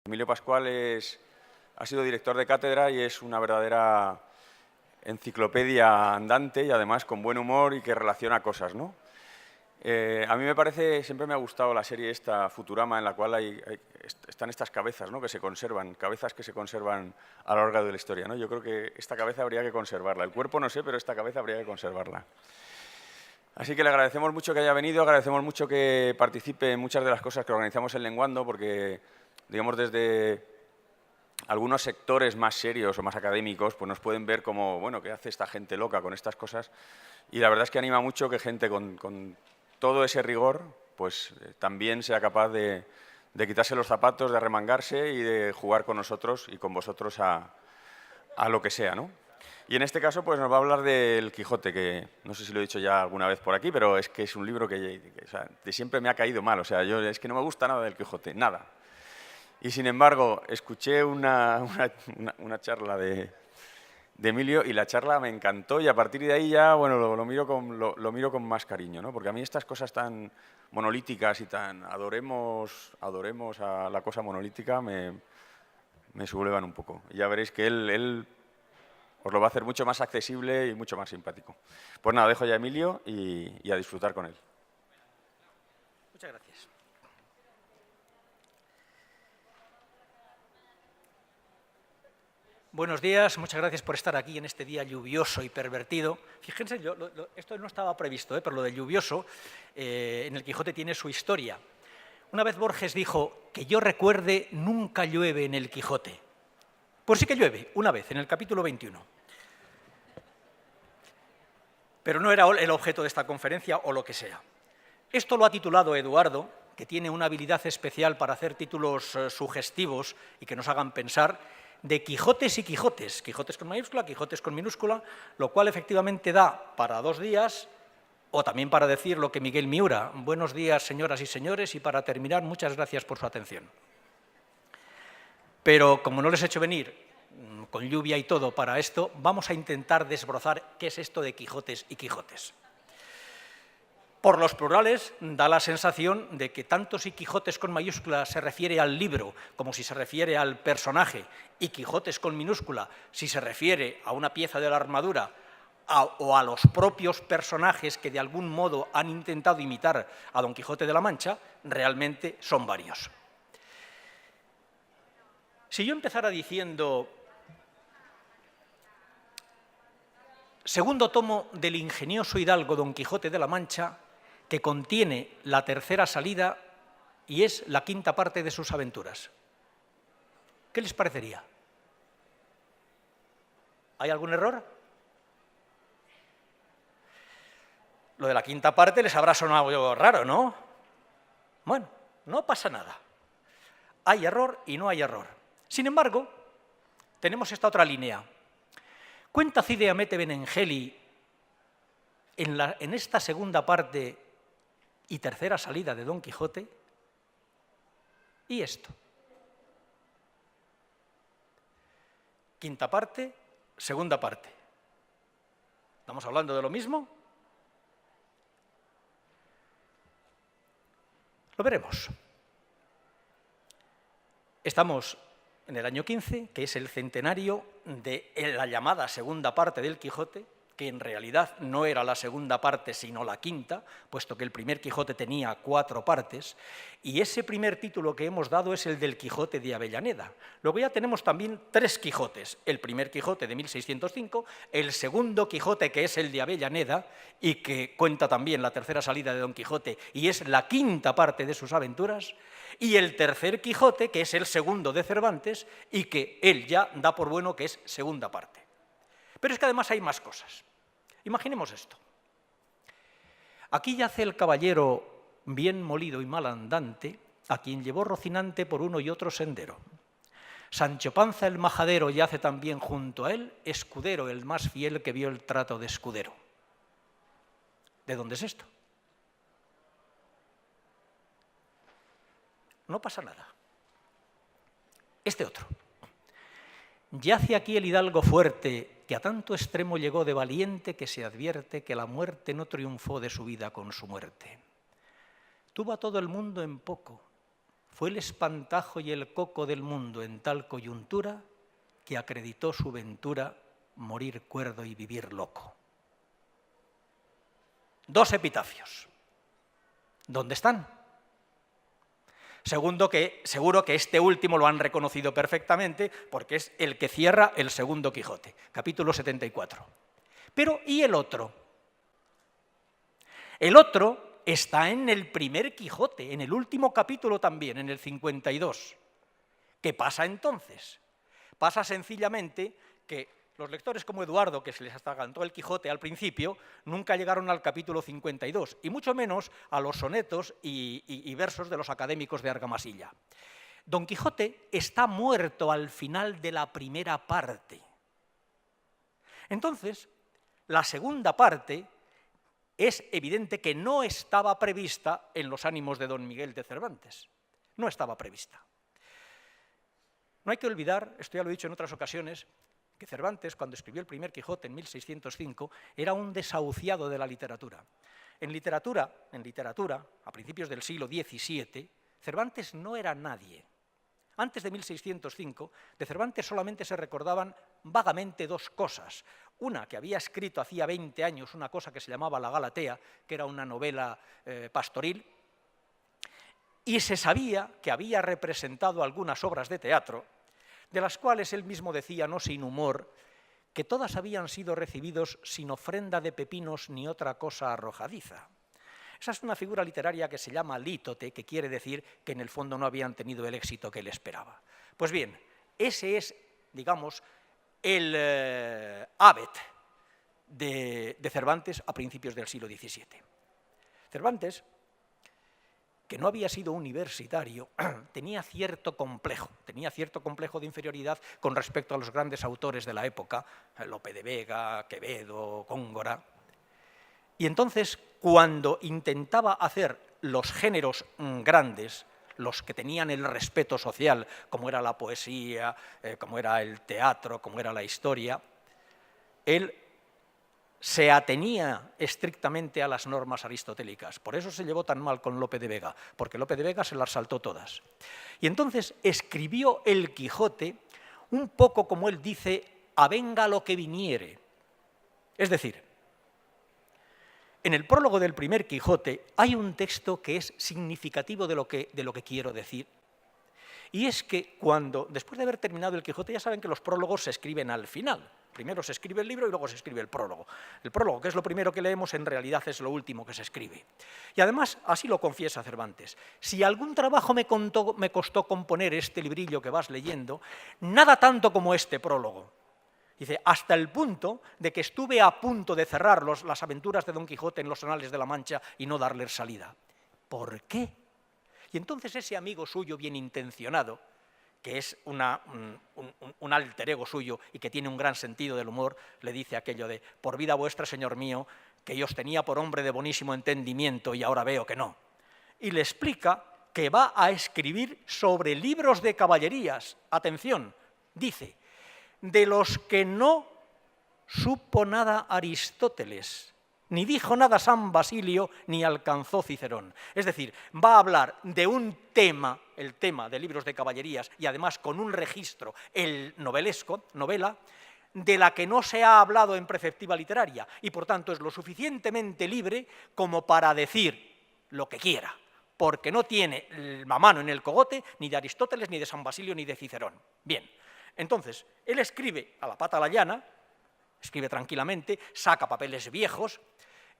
Emilio Pascual ha sido director de cátedra y es una verdadera enciclopedia andante y además con buen humor y que relaciona cosas, ¿no? A mí me parece, siempre me ha gustado la serie esta, Futurama, en la cual están estas cabezas, ¿no?, que se conservan, cabezas que se conservan a lo largo de la historia, ¿no? Yo creo que esta cabeza habría que conservarla. El cuerpo no sé, pero esta cabeza habría que conservarla. Así que le agradecemos mucho que haya venido, agradecemos mucho que participe en muchas de las cosas que organizamos en Lenguando, porque, digamos, desde algunos sectores más serios o más académicos, pues nos pueden ver como, bueno, ¿qué hace esta gente loca con estas cosas? Y la verdad es que anima mucho que gente con todo ese rigor, pues también sea capaz de quitarse los zapatos, de arremangarse y de jugar con nosotros y con vosotros a lo que sea, ¿no? Y en este caso, pues nos va a hablar del Quijote, que no sé si lo he dicho ya alguna vez por aquí, pero es que es un libro que o sea, de siempre me ha caído mal. O sea, yo es que no me gusta nada del Quijote, nada. Y sin embargo, escuché una charla de Emilio y la charla me encantó y a partir de ahí ya, bueno, lo miro con más cariño, ¿no? Porque a mí estas cosas tan monolíticas y tan adoremos a la cosa monolítica me sublevan un poco. Y ya veréis que él os lo va a hacer mucho más accesible y mucho más simpático. Pues nada, dejo ya a Emilio y a disfrutar con él. Muchas gracias. Buenos días, muchas gracias por estar aquí en este día lluvioso y pervertido. Fíjense, esto no estaba previsto, pero lo de lluvioso en el Quijote tiene su historia. Una vez Borges dijo, que yo recuerde, nunca llueve en el Quijote. Pues sí que llueve, una vez, en el capítulo 21. Pero no era el objeto de esta conferencia o lo que sea. Esto lo ha titulado Eduardo, que tiene una habilidad especial para hacer títulos sugestivos y que nos hagan pensar, de Quijotes y Quijotes, Quijotes con mayúscula, Quijotes con minúscula, lo cual efectivamente da para 2 días, o también para decir lo que Miguel Miura. Buenos días, señoras y señores, y para terminar, muchas gracias por su atención. Pero como no les he hecho venir con lluvia y todo para esto, vamos a intentar desbrozar qué es esto de Quijotes y Quijotes. Por los plurales da la sensación de que tanto si Quijotes con mayúscula se refiere al libro como si se refiere al personaje y Quijotes con minúscula si se refiere a una pieza de la armadura o a los propios personajes que de algún modo han intentado imitar a Don Quijote de la Mancha, realmente son varios. Si yo empezara diciendo segundo tomo del ingenioso hidalgo Don Quijote de la Mancha, que contiene la tercera salida y es la 5ª parte de sus aventuras. ¿Qué les parecería? ¿Hay algún error? Lo de la 5ª parte les habrá sonado algo raro, ¿no? Bueno, no pasa nada. Hay error y no hay error. Sin embargo, tenemos esta otra línea. Cuenta Cide Hamete Benengeli en esta segunda parte y tercera salida de Don Quijote, y esto. 5ª parte, segunda parte. ¿Estamos hablando de lo mismo? Lo veremos. Estamos en el año 15, que es el centenario de la llamada segunda parte del Quijote, que en realidad no era la segunda parte, sino la 5ª, puesto que el primer Quijote tenía 4 partes, y ese primer título que hemos dado es el del Quijote de Avellaneda. Luego ya tenemos también 3 Quijotes, el primer Quijote de 1605, el segundo Quijote, que es el de Avellaneda, y que cuenta también la tercera salida de Don Quijote, y es la 5ª parte de sus aventuras, y el tercer Quijote, que es el segundo de Cervantes, y que él ya da por bueno que es segunda parte. Pero es que además hay más cosas. Imaginemos esto. Aquí yace el caballero bien molido y mal andante, a quien llevó Rocinante por uno y otro sendero. Sancho Panza el majadero yace también junto a él, escudero el más fiel que vio el trato de escudero. ¿De dónde es esto? No pasa nada. Este otro. Yace aquí el hidalgo fuerte, que a tanto extremo llegó de valiente que se advierte que la muerte no triunfó de su vida con su muerte. Tuvo a todo el mundo en poco, fue el espantajo y el coco del mundo en tal coyuntura que acreditó su ventura morir cuerdo y vivir loco. 2 epitafios. ¿Dónde están? Seguro que este último lo han reconocido perfectamente porque es el que cierra el segundo Quijote, capítulo 74. Pero, ¿y el otro? El otro está en el primer Quijote, en el último capítulo también, en el 52. ¿Qué pasa entonces? Pasa sencillamente que los lectores como Eduardo, que se les atragantó el Quijote al principio, nunca llegaron al capítulo 52, y mucho menos a los sonetos y versos de los académicos de Argamasilla. Don Quijote está muerto al final de la primera parte. Entonces, la segunda parte es evidente que no estaba prevista en los ánimos de don Miguel de Cervantes. No estaba prevista. No hay que olvidar, esto ya lo he dicho en otras ocasiones, que Cervantes, cuando escribió el primer Quijote en 1605, era un desahuciado de la literatura. En literatura, a principios del siglo XVII, Cervantes no era nadie. Antes de 1605, de Cervantes solamente se recordaban vagamente 2 cosas. Una, que había escrito hacía 20 años una cosa que se llamaba La Galatea, que era una novela pastoril, y se sabía que había representado algunas obras de teatro, de las cuales él mismo decía, no sin humor, que todas habían sido recibidos sin ofrenda de pepinos ni otra cosa arrojadiza. Esa es una figura literaria que se llama lítote, que quiere decir que en el fondo no habían tenido el éxito que él esperaba. Pues bien, ese es, digamos, el habet de Cervantes a principios del siglo XVII. Cervantes, que no había sido universitario, tenía cierto complejo de inferioridad con respecto a los grandes autores de la época, Lope de Vega, Quevedo, Góngora. Y entonces, cuando intentaba hacer los géneros grandes, los que tenían el respeto social, como era la poesía, como era el teatro, como era la historia, él se atenía estrictamente a las normas aristotélicas. Por eso se llevó tan mal con Lope de Vega, porque Lope de Vega se las saltó todas. Y entonces escribió el Quijote un poco como él dice, avenga lo que viniere. Es decir, en el prólogo del primer Quijote hay un texto que es significativo de lo que quiero decir. Y es que después de haber terminado el Quijote, ya saben que los prólogos se escriben al final. Primero se escribe el libro y luego se escribe el prólogo. El prólogo, que es lo primero que leemos, en realidad es lo último que se escribe. Y además, así lo confiesa Cervantes, si algún trabajo me costó componer este librillo que vas leyendo, nada tanto como este prólogo. Dice, hasta el punto de que estuve a punto de cerrar las aventuras de Don Quijote en los Anales de la Mancha y no darles salida. ¿Por qué? Y entonces ese amigo suyo bien intencionado, que es un alter ego suyo y que tiene un gran sentido del humor, le dice aquello de, por vida vuestra, señor mío, que yo os tenía por hombre de bonísimo entendimiento y ahora veo que no. Y le explica que va a escribir sobre libros de caballerías. Atención, dice, de los que no supo nada Aristóteles, ni dijo nada San Basilio, ni alcanzó Cicerón. Es decir, va a hablar de un tema, el tema de libros de caballerías, y además con un registro, el novelesco, novela, de la que no se ha hablado en preceptiva literaria, y por tanto es lo suficientemente libre como para decir lo que quiera, porque no tiene la mano en el cogote ni de Aristóteles, ni de San Basilio, ni de Cicerón. Bien, entonces, él escribe a la pata a la llana, escribe tranquilamente, saca papeles viejos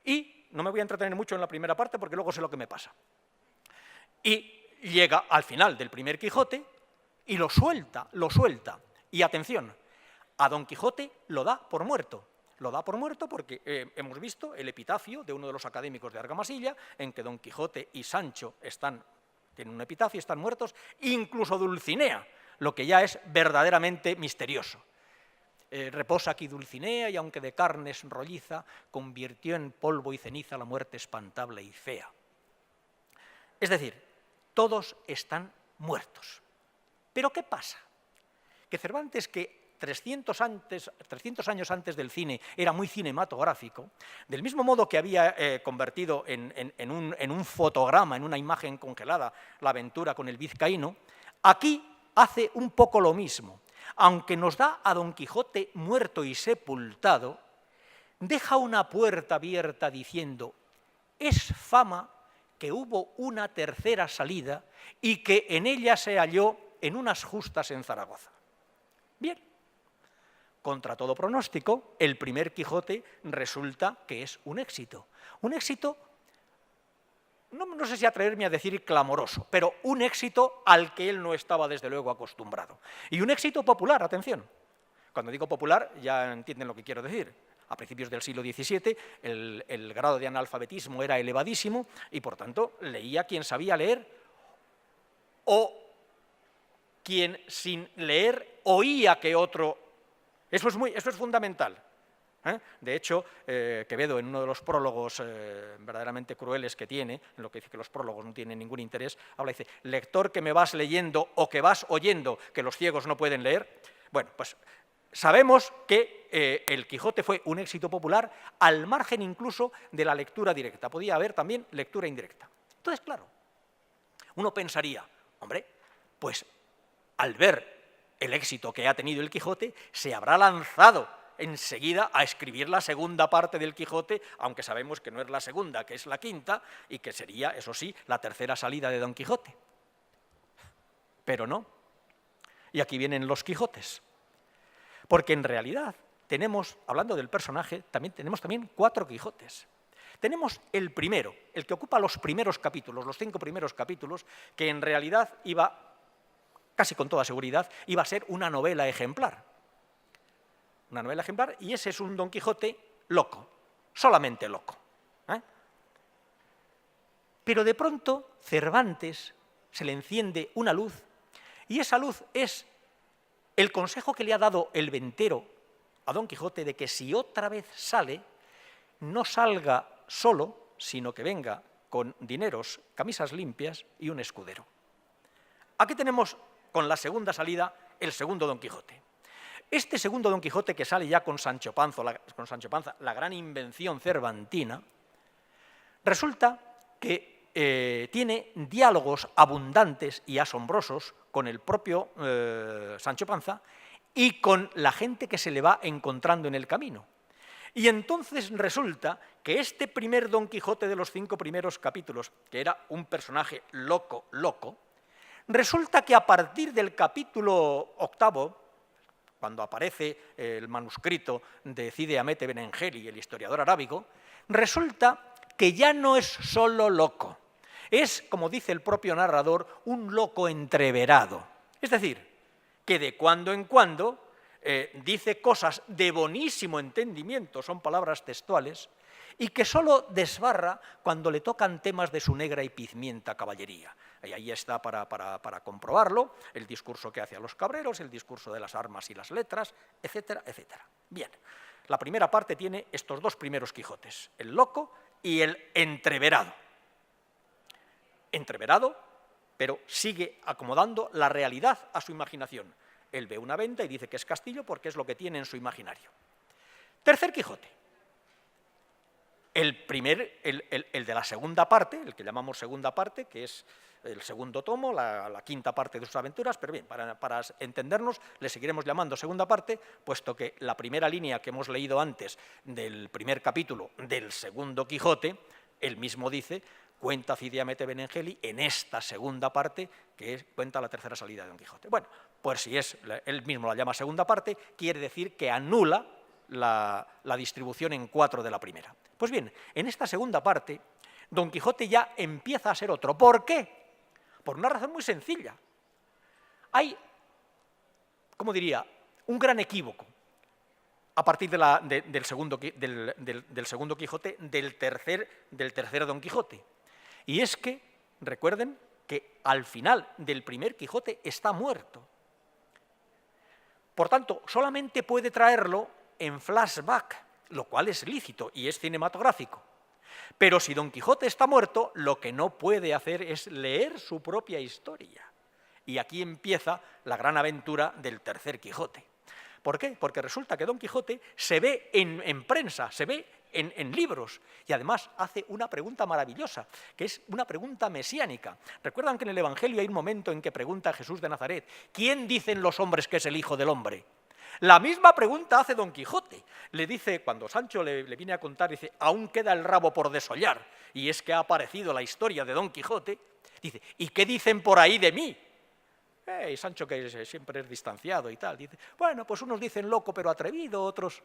y no me voy a entretener mucho en la primera parte porque luego sé lo que me pasa. Y llega al final del primer Quijote y lo suelta. Y atención, a Don Quijote lo da por muerto. Lo da por muerto porque hemos visto el epitafio de uno de los académicos de Argamasilla en que Don Quijote y Sancho tienen un epitafio, están muertos, incluso Dulcinea, lo que ya es verdaderamente misterioso. Reposa aquí Dulcinea y aunque de carnes rolliza, convirtió en polvo y ceniza la muerte espantable y fea. Es decir, todos están muertos. ¿Pero qué pasa? Que Cervantes, que 300 años antes del cine era muy cinematográfico, del mismo modo que había convertido en un fotograma, en una imagen congelada, la aventura con el vizcaíno, aquí hace un poco lo mismo. Aunque nos da a Don Quijote muerto y sepultado, deja una puerta abierta diciendo: es fama que hubo una tercera salida y que en ella se halló en unas justas en Zaragoza. Bien, contra todo pronóstico, el primer Quijote resulta que es un éxito. Un éxito, no sé si atreverme a decir clamoroso, pero un éxito al que él no estaba desde luego acostumbrado. Y un éxito popular, atención. Cuando digo popular ya entienden lo que quiero decir. A principios del siglo XVII el grado de analfabetismo era elevadísimo y, por tanto, leía quien sabía leer o quien sin leer oía que otro... Eso es fundamental. De hecho, Quevedo, en uno de los prólogos verdaderamente crueles que tiene, en lo que dice que los prólogos no tienen ningún interés, habla y dice: lector que me vas leyendo o que vas oyendo que los ciegos no pueden leer. Bueno, pues sabemos que el Quijote fue un éxito popular al margen incluso de la lectura directa. Podía haber también lectura indirecta. Entonces, claro, uno pensaría, hombre, pues al ver el éxito que ha tenido el Quijote, se habrá lanzado enseguida a escribir la segunda parte del Quijote, aunque sabemos que no es la segunda, que es la quinta, y que sería, eso sí, la tercera salida de Don Quijote. Pero no. Y aquí vienen los Quijotes. Porque en realidad tenemos, hablando del personaje, tenemos 4 Quijotes. Tenemos el primero, el que ocupa los primeros capítulos, los 5 primeros capítulos, que en realidad casi con toda seguridad, iba a ser una novela ejemplar. Una novela ejemplar, y ese es un Don Quijote loco, solamente loco. Pero de pronto Cervantes se le enciende una luz, y esa luz es el consejo que le ha dado el ventero a Don Quijote de que si otra vez sale, no salga solo, sino que venga con dineros, camisas limpias y un escudero. Aquí tenemos con la segunda salida el segundo Don Quijote. Este segundo Don Quijote, que sale ya con Sancho Panza, la gran invención cervantina, resulta que tiene diálogos abundantes y asombrosos con el propio Sancho Panza y con la gente que se le va encontrando en el camino. Y entonces resulta que este primer Don Quijote de los 5 primeros capítulos, que era un personaje loco, resulta que a partir del capítulo 8, cuando aparece el manuscrito de Cide Hamete Benengeli, el historiador arábigo, resulta que ya no es solo loco, es, como dice el propio narrador, un loco entreverado. Es decir, que de cuando en cuando dice cosas de bonísimo entendimiento, son palabras textuales, y que solo desbarra cuando le tocan temas de su negra y pizmienta caballería. Y ahí está para comprobarlo el discurso que hace a los cabreros, el discurso de las armas y las letras, etcétera, etcétera. Bien, la primera parte tiene estos 2 primeros Quijotes, el loco y el entreverado. Entreverado, pero sigue acomodando la realidad a su imaginación. Él ve una venta y dice que es castillo porque es lo que tiene en su imaginario. Tercer Quijote. El de la segunda parte, el que llamamos segunda parte, que es el segundo tomo, la quinta parte de sus aventuras, pero bien, para entendernos, le seguiremos llamando segunda parte, puesto que la primera línea que hemos leído antes del primer capítulo del segundo Quijote, él mismo dice: cuenta Cide Hamete Benengeli en esta segunda parte, que cuenta la tercera salida de Don Quijote. Bueno, pues si él mismo la llama segunda parte, quiere decir que anula la distribución en 4 de la primera. Pues bien, en esta segunda parte, Don Quijote ya empieza a ser otro. ¿Por qué? Por una razón muy sencilla. Hay, ¿cómo diría?, un gran equívoco a partir del segundo Quijote, del tercer Don Quijote. Y es que, recuerden que al final del primer Quijote está muerto. Por tanto, solamente puede traerlo en flashback, lo cual es lícito y es cinematográfico. Pero si Don Quijote está muerto, lo que no puede hacer es leer su propia historia. Y aquí empieza la gran aventura del tercer Quijote. ¿Por qué? Porque resulta que Don Quijote se ve en prensa, se ve en libros, y además hace una pregunta maravillosa, que es una pregunta mesiánica. ¿Recuerdan que en el Evangelio hay un momento en que pregunta a Jesús de Nazaret: ¿quién dicen los hombres que es el Hijo del Hombre? La misma pregunta hace Don Quijote. Le dice, cuando Sancho le viene a contar, dice: aún queda el rabo por desollar, y es que ha aparecido la historia de Don Quijote. Dice: ¿y qué dicen por ahí de mí? Y Sancho, que siempre es distanciado y tal, dice: bueno, pues unos dicen loco pero atrevido, otros...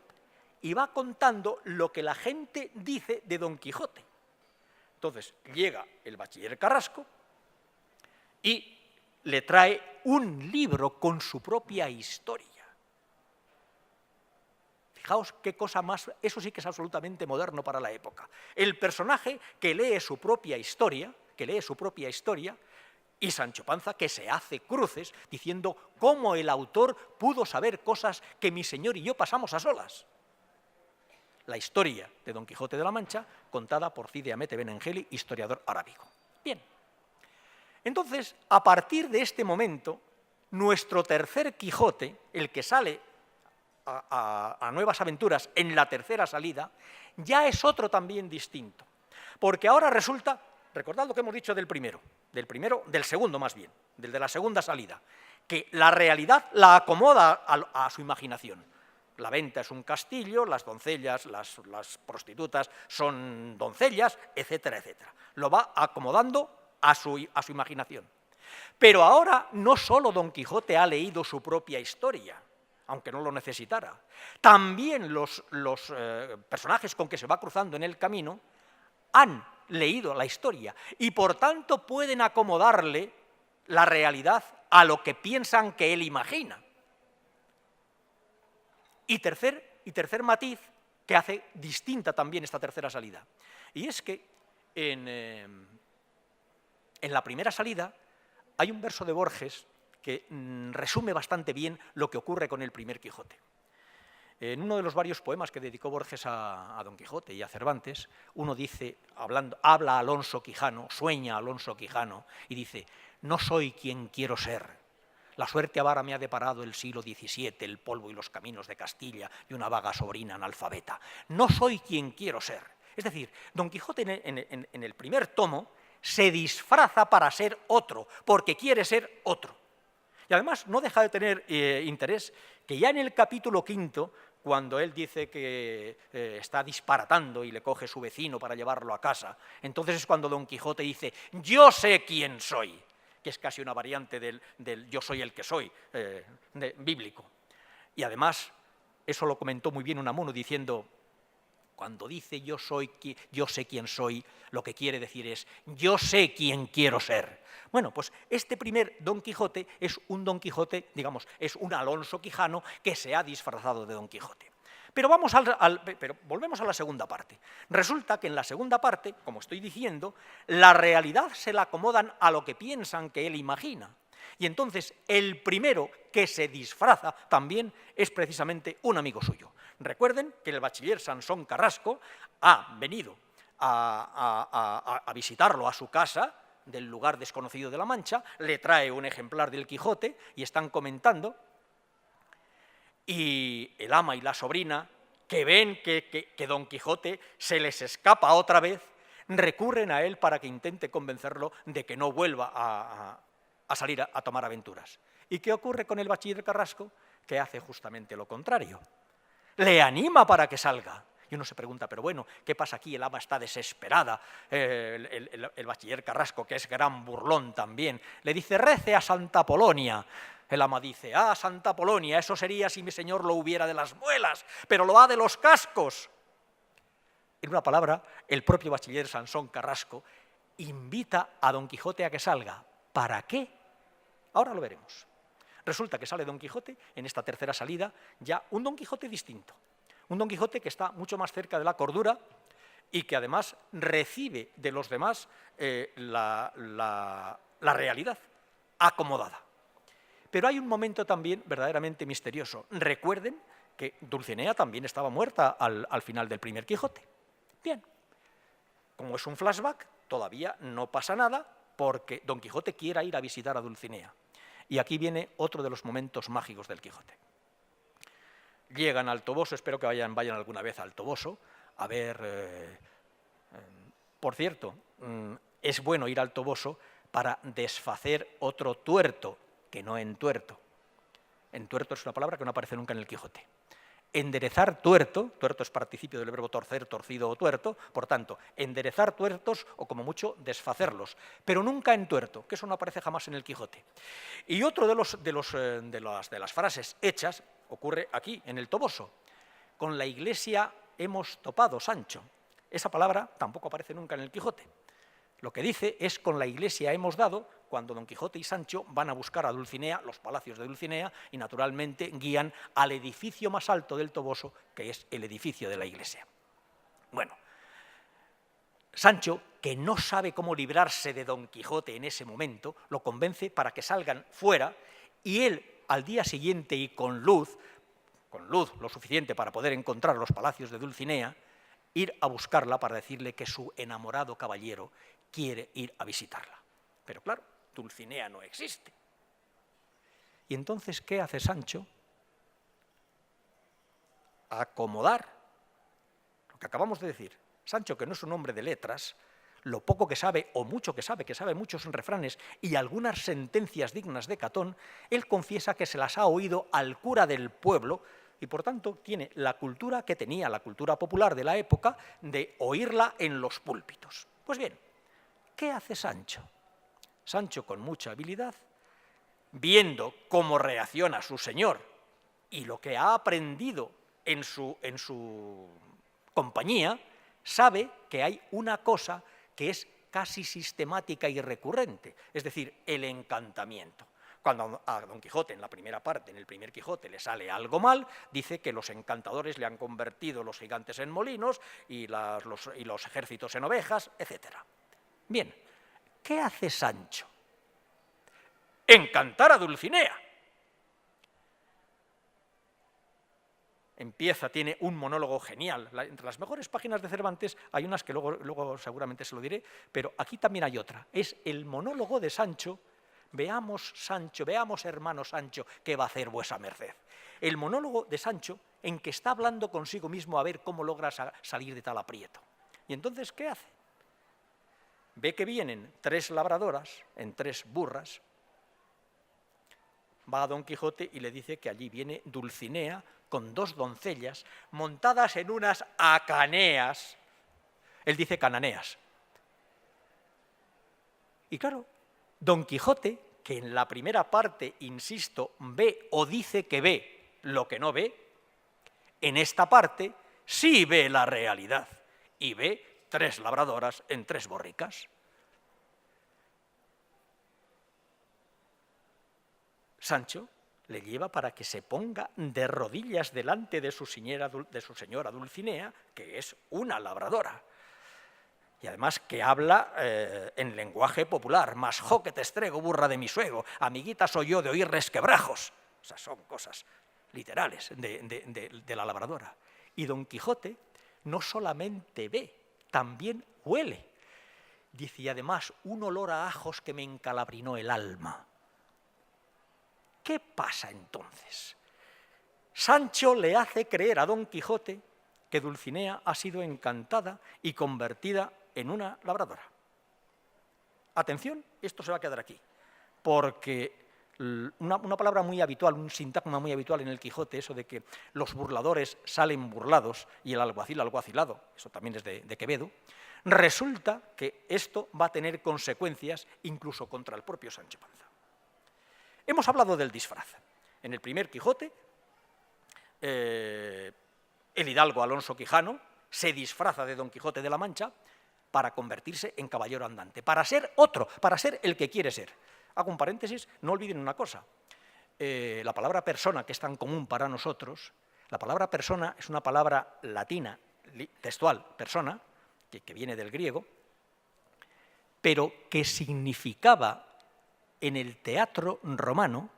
Y va contando lo que la gente dice de Don Quijote. Entonces llega el bachiller Carrasco y le trae un libro con su propia historia. Fijaos qué cosa más, eso sí que es absolutamente moderno para la época. El personaje que lee su propia historia, y Sancho Panza, que se hace cruces diciendo cómo el autor pudo saber cosas que mi señor y yo pasamos a solas. La historia de Don Quijote de la Mancha, contada por Cide Hamete Benengeli, historiador arábigo. Bien, entonces, a partir de este momento, nuestro tercer Quijote, el que sale a nuevas aventuras en la tercera salida, ya es otro también distinto. Porque ahora resulta, recordad lo que hemos dicho del segundo más bien, del de la segunda salida, que la realidad la acomoda a su imaginación. La venta es un castillo, las doncellas, las prostitutas son doncellas, etcétera, etcétera. Lo va acomodando a su imaginación. Pero ahora no solo Don Quijote ha leído su propia historia, aunque no lo necesitara. También los personajes con que se va cruzando en el camino han leído la historia y por tanto pueden acomodarle la realidad a lo que piensan que él imagina. Y tercer matiz que hace distinta también esta tercera salida. Y es que en la primera salida hay un verso de Borges que resume bastante bien lo que ocurre con el primer Quijote. En uno de los varios poemas que dedicó Borges a Don Quijote y a Cervantes, uno dice, habla Alonso Quijano, sueña Alonso Quijano, y dice: no soy quien quiero ser. La suerte avara me ha deparado el siglo XVII, el polvo y los caminos de Castilla y una vaga sobrina analfabeta. No soy quien quiero ser. Es decir, Don Quijote en el primer tomo se disfraza para ser otro, porque quiere ser otro. Y además no deja de tener interés que ya en el capítulo quinto, cuando él dice que está disparatando y le coge su vecino para llevarlo a casa, entonces es cuando Don Quijote dice: yo sé quién soy, que es casi una variante del yo soy el que soy, bíblico. Y además, eso lo comentó muy bien Unamuno diciendo: cuando dice yo sé quién soy, lo que quiere decir es yo sé quién quiero ser. Bueno, pues este primer Don Quijote es un Don Quijote, digamos, es un Alonso Quijano que se ha disfrazado de Don Quijote. Pero volvemos a la segunda parte. Resulta que en la segunda parte, como estoy diciendo, la realidad se la acomodan a lo que piensan que él imagina. Y entonces el primero que se disfraza también es precisamente un amigo suyo. Recuerden que el bachiller Sansón Carrasco ha venido a visitarlo a su casa del lugar desconocido de la Mancha, le trae un ejemplar del Quijote y están comentando. Y el ama y la sobrina, que ven que Don Quijote se les escapa otra vez, recurren a él para que intente convencerlo de que no vuelva a salir a tomar aventuras. ¿Y qué ocurre con el bachiller Carrasco? Que hace justamente lo contrario. Le anima para que salga. Y uno se pregunta, pero bueno, ¿qué pasa aquí? El ama está desesperada. El bachiller Carrasco, que es gran burlón también, le dice: rece a Santa Polonia. El ama dice: Santa Polonia, eso sería si mi señor lo hubiera de las muelas, pero lo ha de los cascos. En una palabra, el propio bachiller Sansón Carrasco invita a Don Quijote a que salga. ¿Para qué? Ahora lo veremos. Resulta que sale Don Quijote en esta tercera salida, ya un Don Quijote distinto. Un Don Quijote que está mucho más cerca de la cordura y que además recibe de los demás la realidad acomodada. Pero hay un momento también verdaderamente misterioso. Recuerden que Dulcinea también estaba muerta al final del primer Quijote. Bien, como es un flashback, todavía no pasa nada porque Don Quijote quiera ir a visitar a Dulcinea. Y aquí viene otro de los momentos mágicos del Quijote. llegan al Toboso, espero que vayan alguna vez al Toboso, a ver, por cierto, es bueno ir al Toboso para desfacer otro tuerto, que no entuerto. Entuerto es una palabra que no aparece nunca en el Quijote. Enderezar tuerto, tuerto es participio del verbo torcer, torcido o tuerto, por tanto, enderezar tuertos o como mucho desfacerlos, pero nunca entuerto, que eso no aparece jamás en el Quijote. Y otro de las frases hechas ocurre aquí, en el Toboso. Con la iglesia hemos topado, Sancho. Esa palabra tampoco aparece nunca en el Quijote. Lo que dice es con la iglesia hemos dado, cuando Don Quijote y Sancho van a buscar a Dulcinea, los palacios de Dulcinea, y naturalmente guían al edificio más alto del Toboso, que es el edificio de la iglesia. Bueno, Sancho, que no sabe cómo librarse de Don Quijote en ese momento, lo convence para que salgan fuera, y él, al día siguiente y con luz lo suficiente para poder encontrar los palacios de Dulcinea, ir a buscarla para decirle que su enamorado caballero quiere ir a visitarla. Pero claro, Dulcinea no existe. Y entonces, ¿qué hace Sancho? Acomodar lo que acabamos de decir. Sancho, que no es un hombre de letras, lo poco que sabe o mucho que sabe muchos refranes y algunas sentencias dignas de Catón, él confiesa que se las ha oído al cura del pueblo y por tanto tiene la cultura que tenía la cultura popular de la época de oírla en los púlpitos. Pues bien, ¿qué hace Sancho? Sancho, con mucha habilidad, viendo cómo reacciona su señor y lo que ha aprendido en su compañía, sabe que hay una cosa que es casi sistemática y recurrente, es decir, el encantamiento. Cuando a Don Quijote, en la primera parte, en el primer Quijote, le sale algo mal, dice que los encantadores le han convertido los gigantes en molinos y los ejércitos en ovejas, etc. Bien, ¿qué hace Sancho? Encantar a Dulcinea. Tiene un monólogo genial. Entre las mejores páginas de Cervantes hay unas que luego seguramente se lo diré, pero aquí también hay otra. Es el monólogo de Sancho. Veamos, Sancho, veamos, hermano Sancho, qué va a hacer vuesa merced. El monólogo de Sancho en que está hablando consigo mismo a ver cómo logra salir de tal aprieto. Y entonces, ¿qué hace? Ve que vienen 3 labradoras en 3 burras, va a Don Quijote y le dice que allí viene Dulcinea con 2 doncellas montadas en unas acaneas. Él dice cananeas. Y claro, Don Quijote, que en la primera parte, insisto, ve o dice que ve lo que no ve, en esta parte sí ve la realidad y ve 3 labradoras en 3 borricas. Sancho le lleva para que se ponga de rodillas delante de su señora Dulcinea, que es una labradora. Y además que habla en lenguaje popular, más jo que te estrego, burra de mi suegro, amiguita soy yo de oír resquebrajos. O sea, son cosas literales de la labradora. Y Don Quijote no solamente ve, también huele. Dice, y además, un olor a ajos que me encalabrinó el alma. ¿Qué pasa entonces? Sancho le hace creer a Don Quijote que Dulcinea ha sido encantada y convertida en una labradora. Atención, esto se va a quedar aquí, porque una palabra muy habitual, un sintagma muy habitual en el Quijote, eso de que los burladores salen burlados y el alguacil alguacilado, eso también es de Quevedo, resulta que esto va a tener consecuencias incluso contra el propio Sancho Panza. Hemos hablado del disfraz. En el primer Quijote, el hidalgo Alonso Quijano se disfraza de Don Quijote de la Mancha para convertirse en caballero andante, para ser otro, para ser el que quiere ser. Hago un paréntesis, no olviden una cosa. La palabra persona, que es tan común para nosotros, la palabra persona es una palabra latina, textual, persona, que viene del griego, pero que significaba en el teatro romano,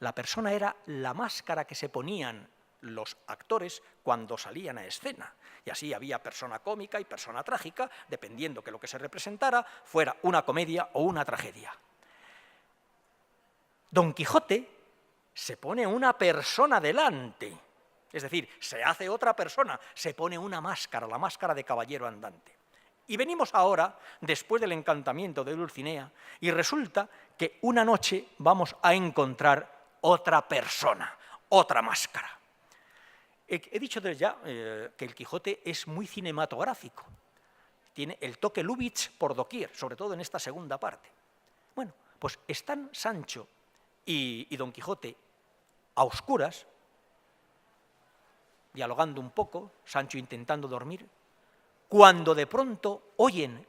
la persona era la máscara que se ponían los actores cuando salían a escena. Y así había persona cómica y persona trágica, dependiendo que lo que se representara fuera una comedia o una tragedia. Don Quijote se pone una persona delante, Es decir, se hace otra persona, se pone una máscara, la máscara de caballero andante. Y venimos ahora, después del encantamiento de Dulcinea, y resulta que una noche vamos a encontrar otra persona, otra máscara. He dicho desde ya que el Quijote es muy cinematográfico. Tiene el toque Lubitsch por doquier, sobre todo en esta segunda parte. Bueno, pues están Sancho y Don Quijote a oscuras, dialogando un poco, Sancho intentando dormir, cuando de pronto oyen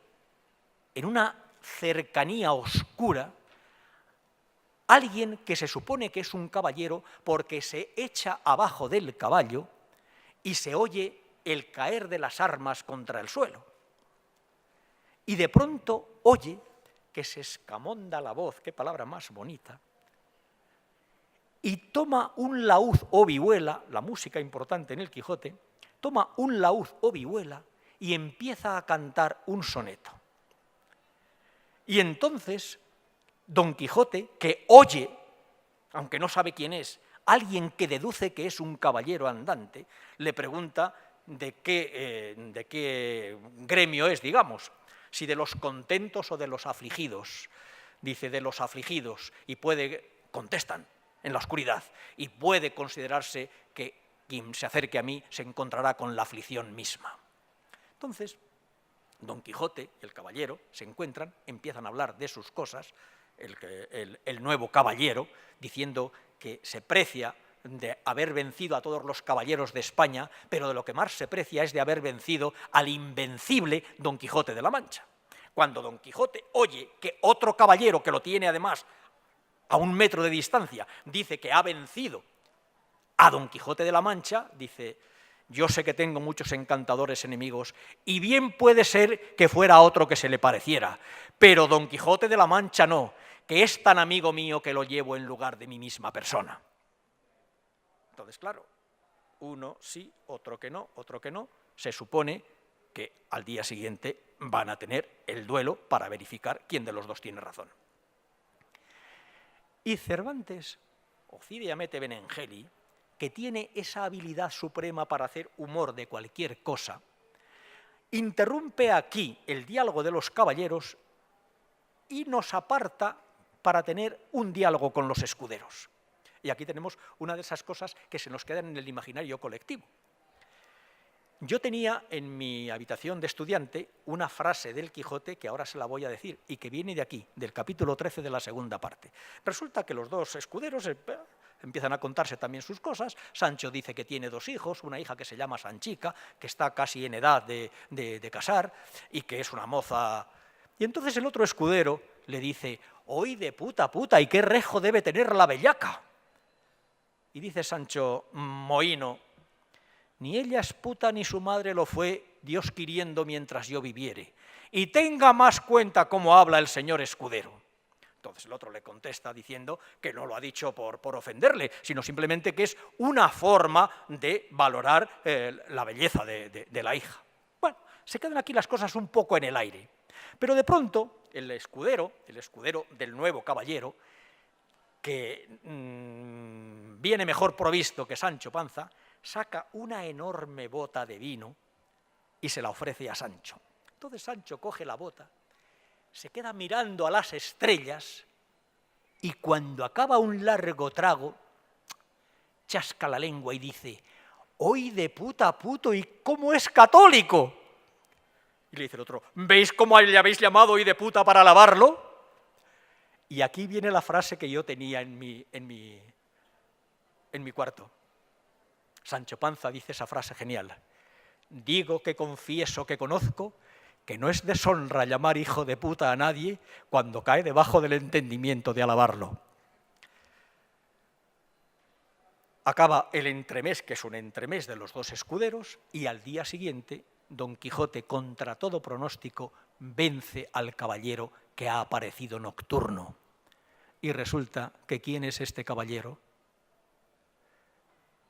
en una cercanía oscura alguien que se supone que es un caballero porque se echa abajo del caballo y se oye el caer de las armas contra el suelo. Y de pronto oye que se escamonda la voz, qué palabra más bonita, y toma un laúd o vihuela, la música importante en el Quijote, toma un laúd o vihuela y empieza a cantar un soneto. Y entonces Don Quijote, que oye, aunque no sabe quién es, alguien que deduce que es un caballero andante, le pregunta de qué gremio es, digamos, si de los contentos o de los afligidos. Dice, de los afligidos, y contestan en la oscuridad, y puede considerarse que quien se acerque a mí se encontrará con la aflicción misma. Entonces, Don Quijote y el caballero se encuentran, empiezan a hablar de sus cosas, el nuevo caballero, diciendo que se precia de haber vencido a todos los caballeros de España, pero de lo que más se precia es de haber vencido al invencible Don Quijote de la Mancha. Cuando Don Quijote oye que otro caballero, que lo tiene además a 1 metro de distancia, dice que ha vencido a Don Quijote de la Mancha, dice: yo sé que tengo muchos encantadores enemigos y bien puede ser que fuera otro que se le pareciera, pero Don Quijote de la Mancha no, que es tan amigo mío que lo llevo en lugar de mi misma persona. Entonces, claro, uno sí, otro que no, se supone que al día siguiente van a tener el duelo para verificar quién de los dos tiene razón. Y Cervantes, Ocide Amete Benengeli, que tiene esa habilidad suprema para hacer humor de cualquier cosa, interrumpe aquí el diálogo de los caballeros y nos aparta para tener un diálogo con los escuderos. Y aquí tenemos una de esas cosas que se nos quedan en el imaginario colectivo. Yo tenía en mi habitación de estudiante una frase del Quijote que ahora se la voy a decir y que viene de aquí, del capítulo 13 de la segunda parte. Resulta que los dos escuderos empiezan a contarse también sus cosas. Sancho dice que tiene 2 hijos, una hija que se llama Sanchica, que está casi en edad de casar y que es una moza. Y entonces el otro escudero le dice: ¡oy de puta, y qué rejo debe tener la bellaca! Y dice Sancho: mohíno, ni ella es puta ni su madre lo fue, Dios quiriendo mientras yo viviere. Y tenga más cuenta cómo habla el señor escudero. Entonces el otro le contesta diciendo que no lo ha dicho por ofenderle, sino simplemente que es una forma de valorar la belleza de la hija. Bueno, se quedan aquí las cosas un poco en el aire. Pero de pronto el escudero del nuevo caballero, que viene mejor provisto que Sancho Panza, saca una enorme bota de vino y se la ofrece a Sancho. Entonces Sancho coge la bota, se queda mirando a las estrellas y cuando acaba un largo trago, chasca la lengua y dice: ¡oy de puta puto! ¿Y cómo es católico? Y le dice el otro: ¿veis cómo le habéis llamado hoy de puta para alabarlo? Y aquí viene la frase que yo tenía en mi cuarto. Sancho Panza dice esa frase genial: digo que confieso que conozco que no es deshonra llamar hijo de puta a nadie cuando cae debajo del entendimiento de alabarlo. Acaba el entremés, que es un entremés de los dos escuderos, y al día siguiente Don Quijote, contra todo pronóstico, vence al caballero que ha aparecido nocturno. Y resulta que ¿quién es este caballero?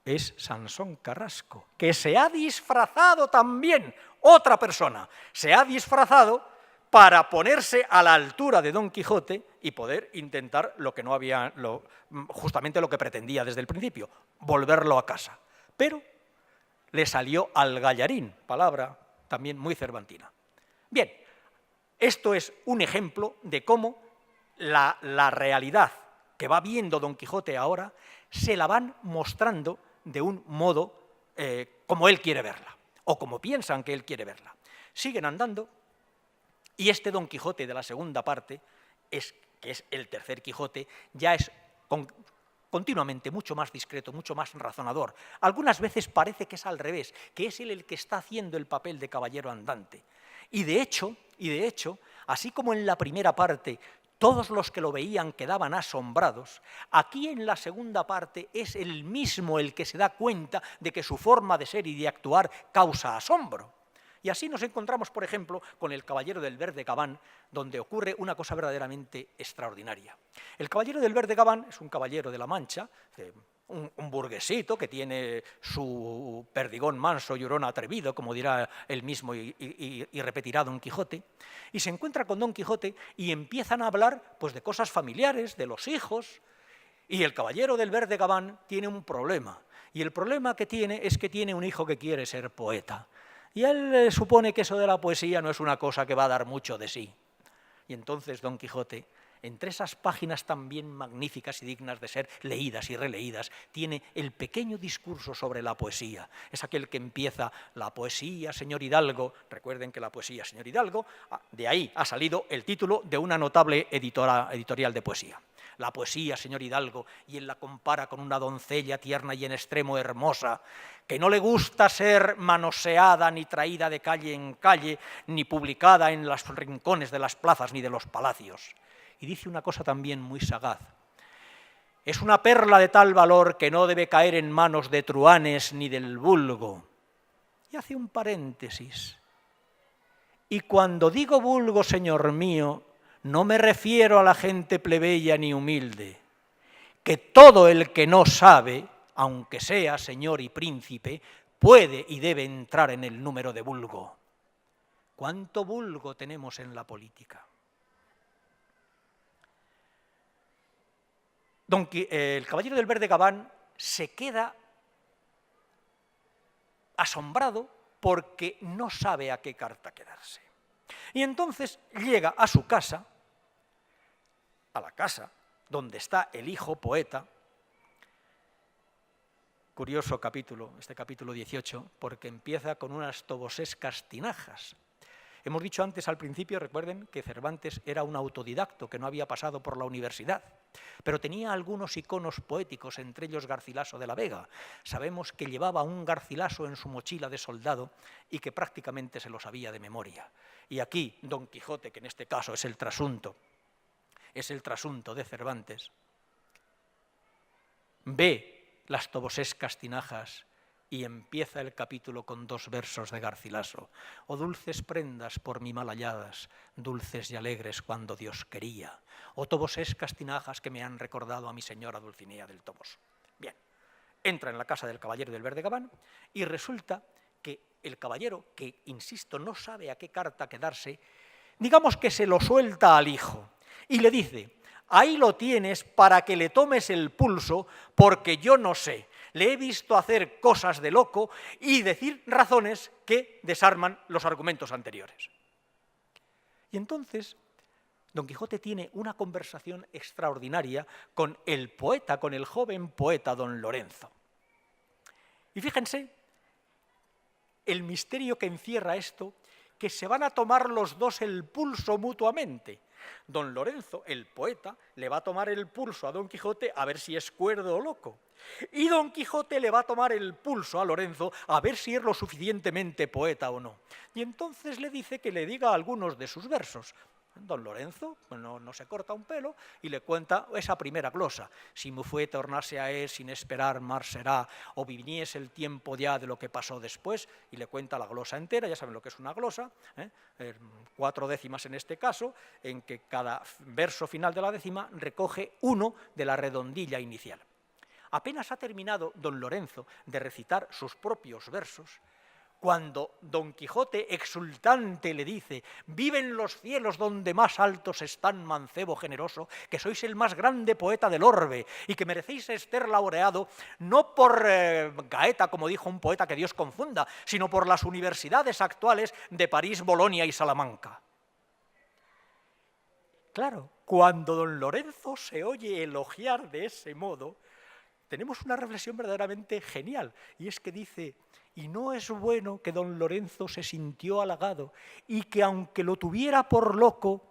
Es Sansón Carrasco, que se ha disfrazado también, otra persona, se ha disfrazado para ponerse a la altura de Don Quijote y poder intentar lo que no había, justamente lo que pretendía desde el principio, volverlo a casa. pero le salió al gallarín, palabra también muy cervantina. Bien, esto es un ejemplo de cómo la realidad que va viendo Don Quijote ahora se la van mostrando de un modo como él quiere verla, o como piensan que él quiere verla. Siguen andando, y este Don Quijote de la segunda parte, que es el tercer Quijote, ya es continuamente mucho más discreto, mucho más razonador. Algunas veces parece que es al revés, que es él el que está haciendo el papel de caballero andante. Y de hecho, así como en la primera parte todos los que lo veían quedaban asombrados, aquí en la segunda parte es él mismo el que se da cuenta de que su forma de ser y de actuar causa asombro. Y así nos encontramos, por ejemplo, con el Caballero del Verde Gabán, donde ocurre una cosa verdaderamente extraordinaria. El Caballero del Verde Gabán es un caballero de la Mancha, un burguesito que tiene su perdigón manso y hurón atrevido, como dirá él mismo y repetirá Don Quijote, y se encuentra con Don Quijote y empiezan a hablar pues, de cosas familiares, de los hijos, y el Caballero del Verde Gabán tiene un problema, y el problema que tiene es que tiene un hijo que quiere ser poeta. Y él supone que eso de la poesía no es una cosa que va a dar mucho de sí. Y entonces Don Quijote, entre esas páginas también magníficas y dignas de ser leídas y releídas, tiene el pequeño discurso sobre la poesía. Es aquel que empieza: la poesía, señor Hidalgo. Recuerden que la poesía, señor Hidalgo, de ahí ha salido el título de una notable editorial de poesía. La poesía, señor Hidalgo, y él la compara con una doncella tierna y en extremo hermosa, que no le gusta ser manoseada ni traída de calle en calle, ni publicada en los rincones de las plazas ni de los palacios. Y dice una cosa también muy sagaz: es una perla de tal valor que no debe caer en manos de truhanes ni del vulgo. Y hace un paréntesis. Y cuando digo vulgo, señor mío, no me refiero a la gente plebeya ni humilde, que todo el que no sabe, aunque sea señor y príncipe, puede y debe entrar en el número de vulgo. ¿Cuánto vulgo tenemos en la política? El Caballero del Verde Gabán se queda asombrado porque no sabe a qué carta quedarse. Y entonces llega a su casa, a la casa donde está el hijo poeta. Curioso capítulo, este capítulo 18, porque empieza con unas tobosescas tinajas. Hemos dicho antes al principio, recuerden, que Cervantes era un autodidacto, que no había pasado por la universidad, pero tenía algunos iconos poéticos, entre ellos Garcilaso de la Vega. Sabemos que llevaba un Garcilaso en su mochila de soldado y que prácticamente se lo sabía de memoria. Y aquí Don Quijote, que en este caso es el trasunto de Cervantes, ve las tobosescas tinajas y empieza el capítulo con dos versos de Garcilaso: «Oh dulces prendas por mi mal halladas, dulces y alegres cuando Dios quería, oh tobosescas tinajas que me han recordado a mi señora Dulcinea del Toboso». Bien, entra en la casa del Caballero del Verde Gabán y resulta que el caballero, que, insisto, no sabe a qué carta quedarse, digamos que se lo suelta al hijo y le dice: «Ahí lo tienes para que le tomes el pulso, porque yo no sé. Le he visto hacer cosas de loco y decir razones que desarman los argumentos anteriores». Y entonces Don Quijote tiene una conversación extraordinaria con el poeta, con el joven poeta Don Lorenzo. Y fíjense el misterio que encierra esto, que se van a tomar los dos el pulso mutuamente. Don Lorenzo, el poeta, le va a tomar el pulso a Don Quijote a ver si es cuerdo o loco. Y Don Quijote le va a tomar el pulso a Lorenzo a ver si es lo suficientemente poeta o no. Y entonces le dice que le diga algunos de sus versos. Don Lorenzo no se corta un pelo y le cuenta esa primera glosa: «Si me fue tornase a él sin esperar más será, o viniese el tiempo ya de lo que pasó después», y le cuenta la glosa entera. Ya saben lo que es una glosa, 4 décimas en este caso, en que cada verso final de la décima recoge uno de la redondilla inicial. Apenas ha terminado Don Lorenzo de recitar sus propios versos, cuando Don Quijote exultante le dice: viven los cielos donde más altos están, mancebo generoso, que sois el más grande poeta del orbe y que merecéis ser laureado no por Gaeta, como dijo un poeta que Dios confunda, sino por las universidades actuales de París, Bolonia y Salamanca. Claro, cuando don Lorenzo se oye elogiar de ese modo, tenemos una reflexión verdaderamente genial, y es que dice: y no es bueno que don Lorenzo se sintió halagado y que, aunque lo tuviera por loco,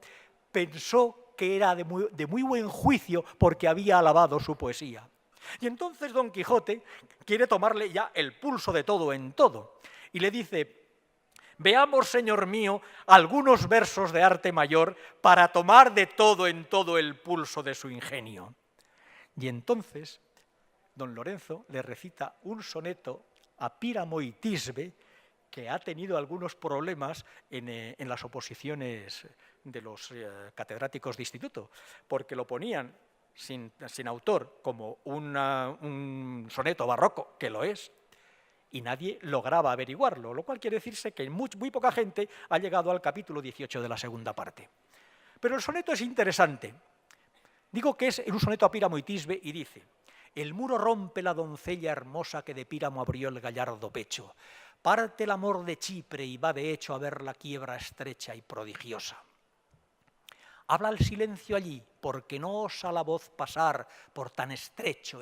pensó que era de muy buen juicio porque había alabado su poesía. Y entonces Don Quijote quiere tomarle ya el pulso de todo en todo, y le dice: veamos, señor mío, algunos versos de arte mayor para tomar de todo en todo el pulso de su ingenio. Y entonces don Lorenzo le recita un soneto a Píramo y Tisbe, que ha tenido algunos problemas en las oposiciones de los catedráticos de instituto, porque lo ponían sin autor como un soneto barroco, que lo es, y nadie lograba averiguarlo, lo cual quiere decirse que muy poca gente ha llegado al capítulo 18 de la segunda parte. Pero el soneto es interesante. Digo que es un soneto a Píramo y Tisbe y dice: el muro rompe la doncella hermosa que de Píramo abrió el gallardo pecho. Parte el amor de Chipre y va de hecho a ver la quiebra estrecha y prodigiosa. Habla el silencio allí, porque no osa la voz pasar por tan estrecho.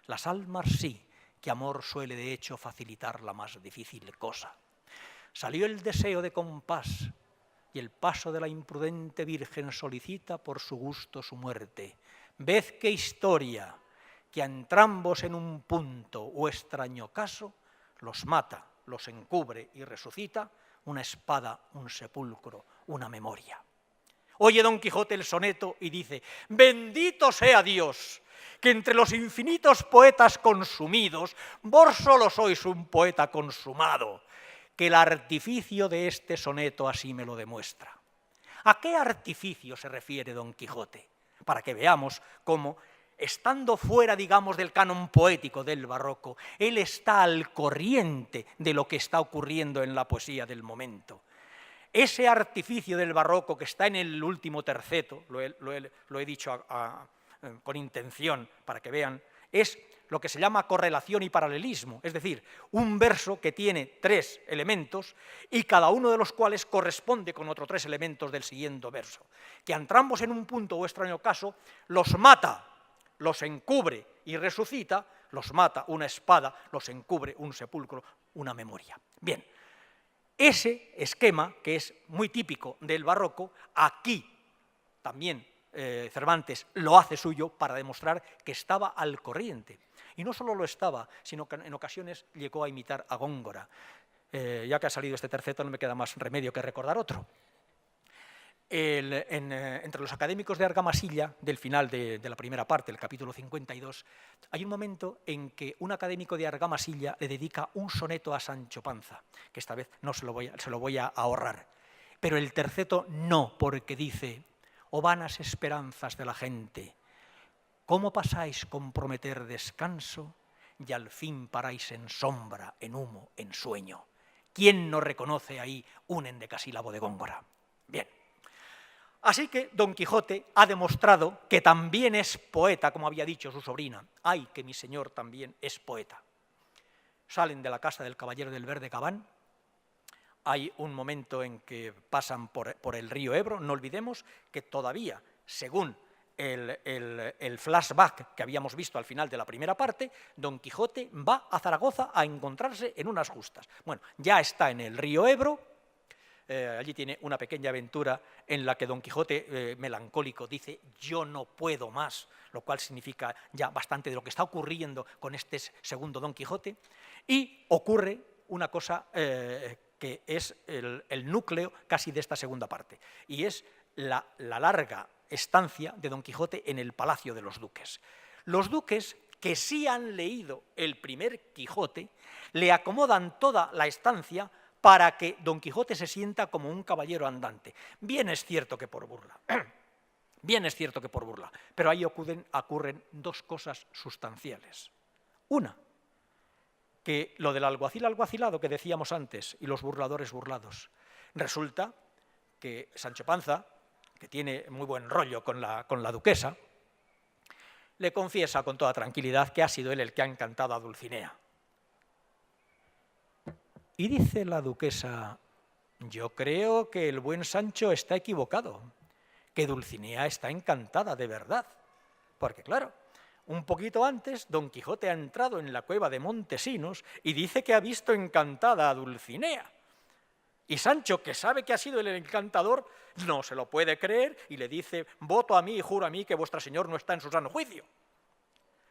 Las almas sí, que amor suele de hecho facilitar la más difícil cosa. Salió el deseo de compás, y el paso de la imprudente virgen solicita por su gusto su muerte. Ved qué historia, que a entrambos en un punto o extraño caso los mata, los encubre y resucita una espada, un sepulcro, una memoria. Oye Don Quijote el soneto y dice: bendito sea Dios, que entre los infinitos poetas consumidos, vos solo sois un poeta consumado, que el artificio de este soneto así me lo demuestra. ¿A qué artificio se refiere Don Quijote? Para que veamos cómo, estando fuera, digamos, del canon poético del barroco, él está al corriente de lo que está ocurriendo en la poesía del momento. Ese artificio del barroco que está en el último terceto, lo he dicho con intención para que vean, es lo que se llama correlación y paralelismo, es decir, un verso que tiene 3 elementos y cada uno de los cuales corresponde con otros 3 elementos del siguiente verso, que entrambos en un punto o extraño caso los mata, los encubre y resucita, los mata una espada, los encubre un sepulcro, una memoria. Bien, ese esquema, que es muy típico del barroco, aquí también Cervantes lo hace suyo para demostrar que estaba al corriente. Y no solo lo estaba, sino que en ocasiones llegó a imitar a Góngora. Ya que ha salido este terceto, no me queda más remedio que recordar otro. Entre los académicos de Argamasilla, del final de la primera parte, el capítulo 52, hay un momento en que un académico de Argamasilla le dedica un soneto a Sancho Panza, que esta vez no se lo voy a ahorrar. Pero el terceto no, porque dice: oh vanas esperanzas de la gente, ¿cómo pasáis con prometer descanso y al fin paráis en sombra, en humo, en sueño? ¿Quién no reconoce ahí un endecasílabo de Góngora? Bien. Así que Don Quijote ha demostrado que también es poeta, como había dicho su sobrina. ¡Ay, que mi señor también es poeta! Salen de la casa del caballero del verde gabán. Hay un momento en que pasan por el río Ebro. No olvidemos que todavía, según el flashback que habíamos visto al final de la primera parte, Don Quijote va a Zaragoza a encontrarse en unas justas. Bueno, ya está en el río Ebro. Allí tiene una pequeña aventura en la que Don Quijote, melancólico, dice: yo no puedo más, lo cual significa ya bastante de lo que está ocurriendo con este segundo Don Quijote, y ocurre una cosa que es el núcleo casi de esta segunda parte, y es la larga estancia de Don Quijote en el Palacio de los Duques. Los duques, que sí han leído el primer Quijote, le acomodan toda la estancia para que Don Quijote se sienta como un caballero andante. Bien es cierto que por burla, pero ahí ocurren 2 cosas sustanciales. Una, que lo del alguacil alguacilado que decíamos antes y los burladores burlados, resulta que Sancho Panza, que tiene muy buen rollo con la duquesa, le confiesa con toda tranquilidad que ha sido él el que ha encantado a Dulcinea. Y dice la duquesa: yo creo que el buen Sancho está equivocado, que Dulcinea está encantada de verdad. Porque claro, un poquito antes Don Quijote ha entrado en la cueva de Montesinos y dice que ha visto encantada a Dulcinea. Y Sancho, que sabe que ha sido el encantador, no se lo puede creer y le dice: voto a mí y juro a mí que vuestra señor no está en su sano juicio.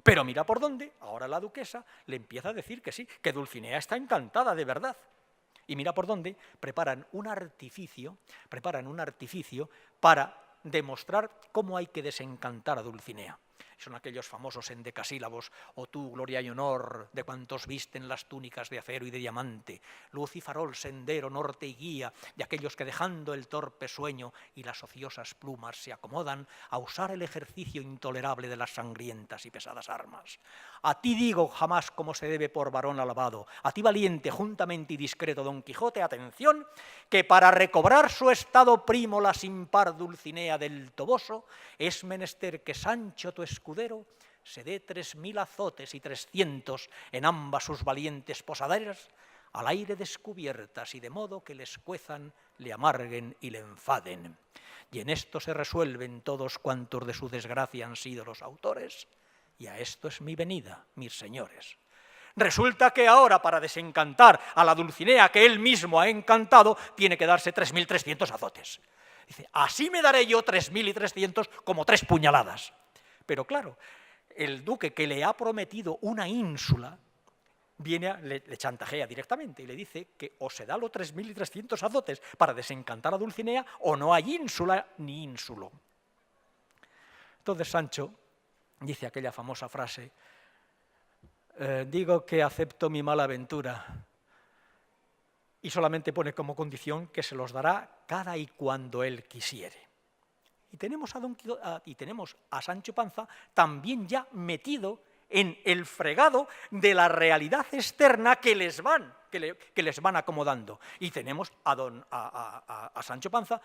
Pero mira por dónde, ahora la duquesa le empieza a decir que sí, que Dulcinea está encantada de verdad. Y mira por dónde preparan un artificio para demostrar cómo hay que desencantar a Dulcinea. Son aquellos famosos endecasílabos: o tú, gloria y honor, de cuantos visten las túnicas de acero y de diamante, luz y farol, sendero, norte y guía, de aquellos que dejando el torpe sueño y las ociosas plumas se acomodan a usar el ejercicio intolerable de las sangrientas y pesadas armas. A ti digo jamás como se debe por varón alabado, a ti valiente, juntamente y discreto Don Quijote, atención, que para recobrar su estado primo la sin par Dulcinea del Toboso, es menester que Sancho tu escudero se dé 3000 azotes y 300 en ambas sus valientes posaderas, al aire descubiertas y de modo que le escuezan, le amarguen y le enfaden. Y en esto se resuelven todos cuantos de su desgracia han sido los autores, y a esto es mi venida, mis señores. Resulta que ahora, para desencantar a la Dulcinea que él mismo ha encantado, tiene que darse 3300 azotes. Dice: así me daré yo 3300 como 3 puñaladas. Pero claro, el duque, que le ha prometido una ínsula, le chantajea directamente y le dice que o se da los 3300 azotes para desencantar a Dulcinea o no hay ínsula ni ínsulo. Entonces Sancho dice aquella famosa frase: digo que acepto mi mala ventura, y solamente pone como condición que se los dará cada y cuando él quisiere. Y tenemos a Sancho Panza también ya metido en el fregado de la realidad externa que les van acomodando. Y tenemos a Sancho Panza,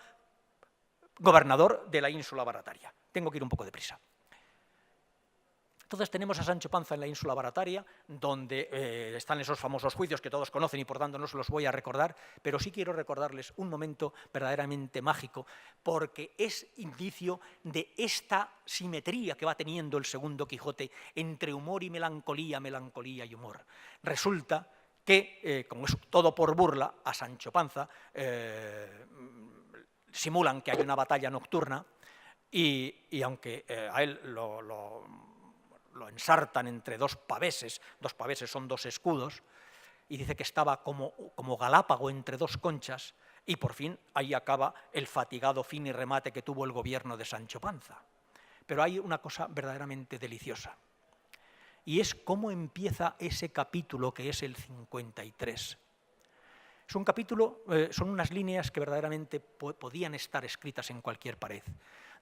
gobernador de la ínsula Barataria. Tengo que ir un poco deprisa. Entonces tenemos a Sancho Panza en la ínsula Barataria, donde están esos famosos juicios que todos conocen y por tanto no se los voy a recordar, pero sí quiero recordarles un momento verdaderamente mágico, porque es indicio de esta simetría que va teniendo el segundo Quijote entre humor y melancolía, melancolía y humor. Resulta que, como es todo por burla, a Sancho Panza simulan que hay una batalla nocturna y aunque a él lo ensartan entre dos paveses son 2 escudos, y dice que estaba como Galápago entre 2 conchas, y por fin ahí acaba el fatigado fin y remate que tuvo el gobierno de Sancho Panza. Pero hay una cosa verdaderamente deliciosa, y es cómo empieza ese capítulo que es el 53. Es un capítulo, son unas líneas que verdaderamente podían estar escritas en cualquier pared.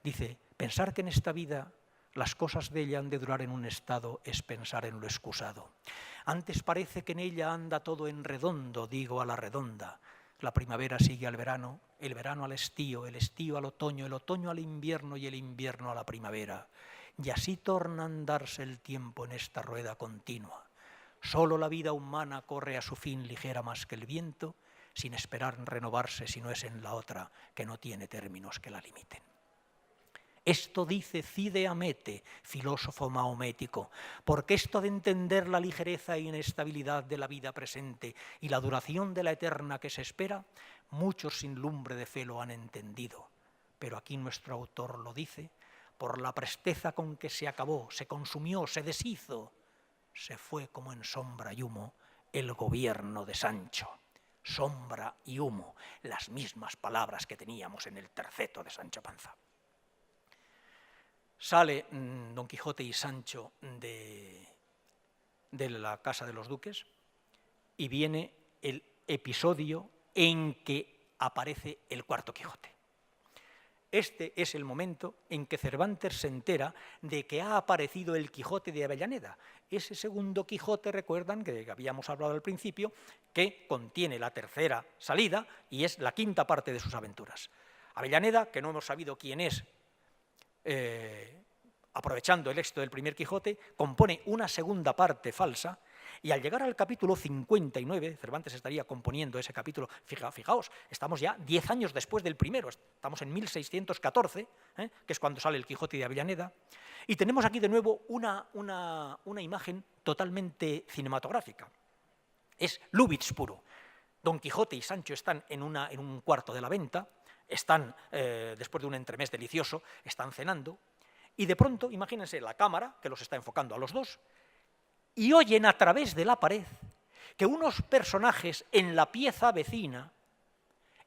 Dice: pensar que en esta vida las cosas de ella han de durar en un estado es pensar en lo excusado. Antes parece que en ella anda todo en redondo, digo a la redonda. La primavera sigue al verano, el verano al estío, el estío al otoño, el otoño al invierno y el invierno a la primavera. Y así torna a andarse el tiempo en esta rueda continua. Solo la vida humana corre a su fin ligera más que el viento, sin esperar renovarse si no es en la otra, que no tiene términos que la limiten. Esto dice Cide Hamete, filósofo mahomético, porque esto de entender la ligereza e inestabilidad de la vida presente y la duración de la eterna que se espera, muchos sin lumbre de fe lo han entendido. Pero aquí nuestro autor lo dice: por la presteza con que se acabó, se consumió, se deshizo, se fue como en sombra y humo el gobierno de Sancho. Sombra y humo, las mismas palabras que teníamos en el terceto de Sancho Panza. Sale Don Quijote y Sancho de la casa de los duques y viene el episodio en que aparece el cuarto Quijote. Este es el momento en que Cervantes se entera de que ha aparecido el Quijote de Avellaneda. Ese segundo Quijote, recuerdan, que habíamos hablado al principio, que contiene la tercera salida y es la quinta parte de sus aventuras. Avellaneda, que no hemos sabido quién es, aprovechando el éxito del primer Quijote, compone una segunda parte falsa. Y al llegar al capítulo 59, Cervantes estaría componiendo ese capítulo, fijaos, estamos ya 10 años después del primero, estamos en 1614, que es cuando sale el Quijote de Avellaneda, y tenemos aquí de nuevo una imagen totalmente cinematográfica. Es Lubitsch puro. Don Quijote y Sancho están en un cuarto de la venta, están, después de un entremés delicioso, están cenando, y de pronto, imagínense la cámara que los está enfocando a los dos, y oyen a través de la pared que unos personajes en la pieza vecina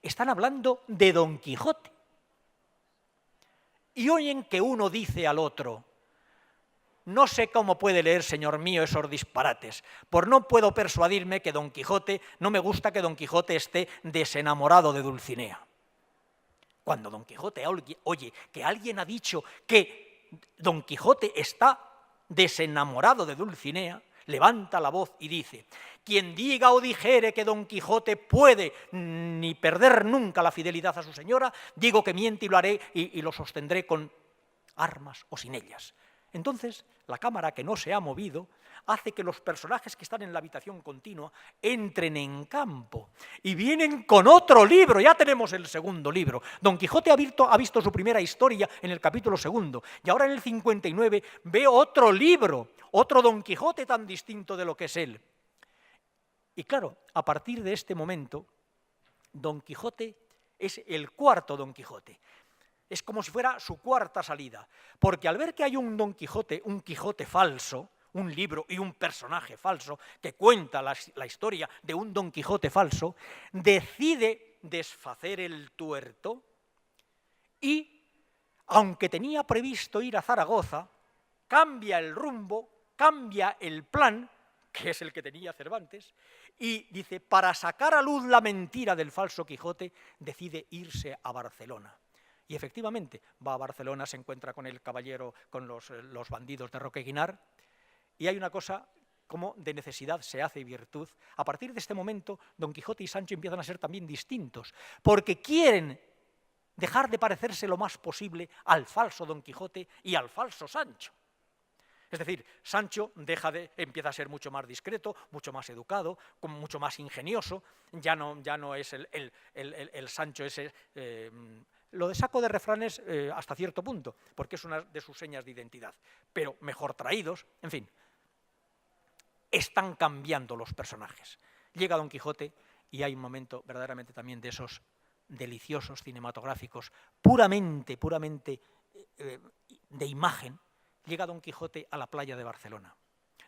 están hablando de Don Quijote. Y oyen que uno dice al otro: no sé cómo puede leer, señor mío, esos disparates, por no puedo persuadirme que Don Quijote, no me gusta que Don Quijote esté desenamorado de Dulcinea. Cuando Don Quijote oye que alguien ha dicho que Don Quijote está desenamorado de Dulcinea, levanta la voz y dice: quien diga o dijere que Don Quijote puede ni perder nunca la fidelidad a su señora, digo que miente y lo haré y lo sostendré con armas o sin ellas. Entonces, la cámara, que no se ha movido, hace que los personajes que están en la habitación continua entren en campo y vienen con otro libro. Ya tenemos el segundo libro. Don Quijote ha visto su primera historia en el capítulo segundo y ahora en el 59 ve otro libro, otro Don Quijote tan distinto de lo que es él. Y claro, a partir de este momento, Don Quijote es el cuarto Don Quijote. Es como si fuera su cuarta salida, porque al ver que hay un Don Quijote, un Quijote falso, un libro y un personaje falso que cuenta la historia de un Don Quijote falso, decide desfacer el tuerto y, aunque tenía previsto ir a Zaragoza, cambia el rumbo, cambia el plan, que es el que tenía Cervantes, y dice, para sacar a luz la mentira del falso Quijote, decide irse a Barcelona. Y efectivamente, va a Barcelona, se encuentra con el caballero, con los bandidos de Roque Guinart, y hay una cosa como de necesidad se hace virtud. A partir de este momento, Don Quijote y Sancho empiezan a ser también distintos, porque quieren dejar de parecerse lo más posible al falso Don Quijote y al falso Sancho. Es decir, Sancho empieza a ser mucho más discreto, mucho más educado, mucho más ingenioso, ya no es el Sancho ese... Lo de saco de refranes hasta cierto punto, porque es una de sus señas de identidad, pero mejor traídos, en fin. Están cambiando los personajes. Llega Don Quijote y hay un momento verdaderamente también de esos deliciosos cinematográficos, puramente de imagen. Llega Don Quijote a la playa de Barcelona.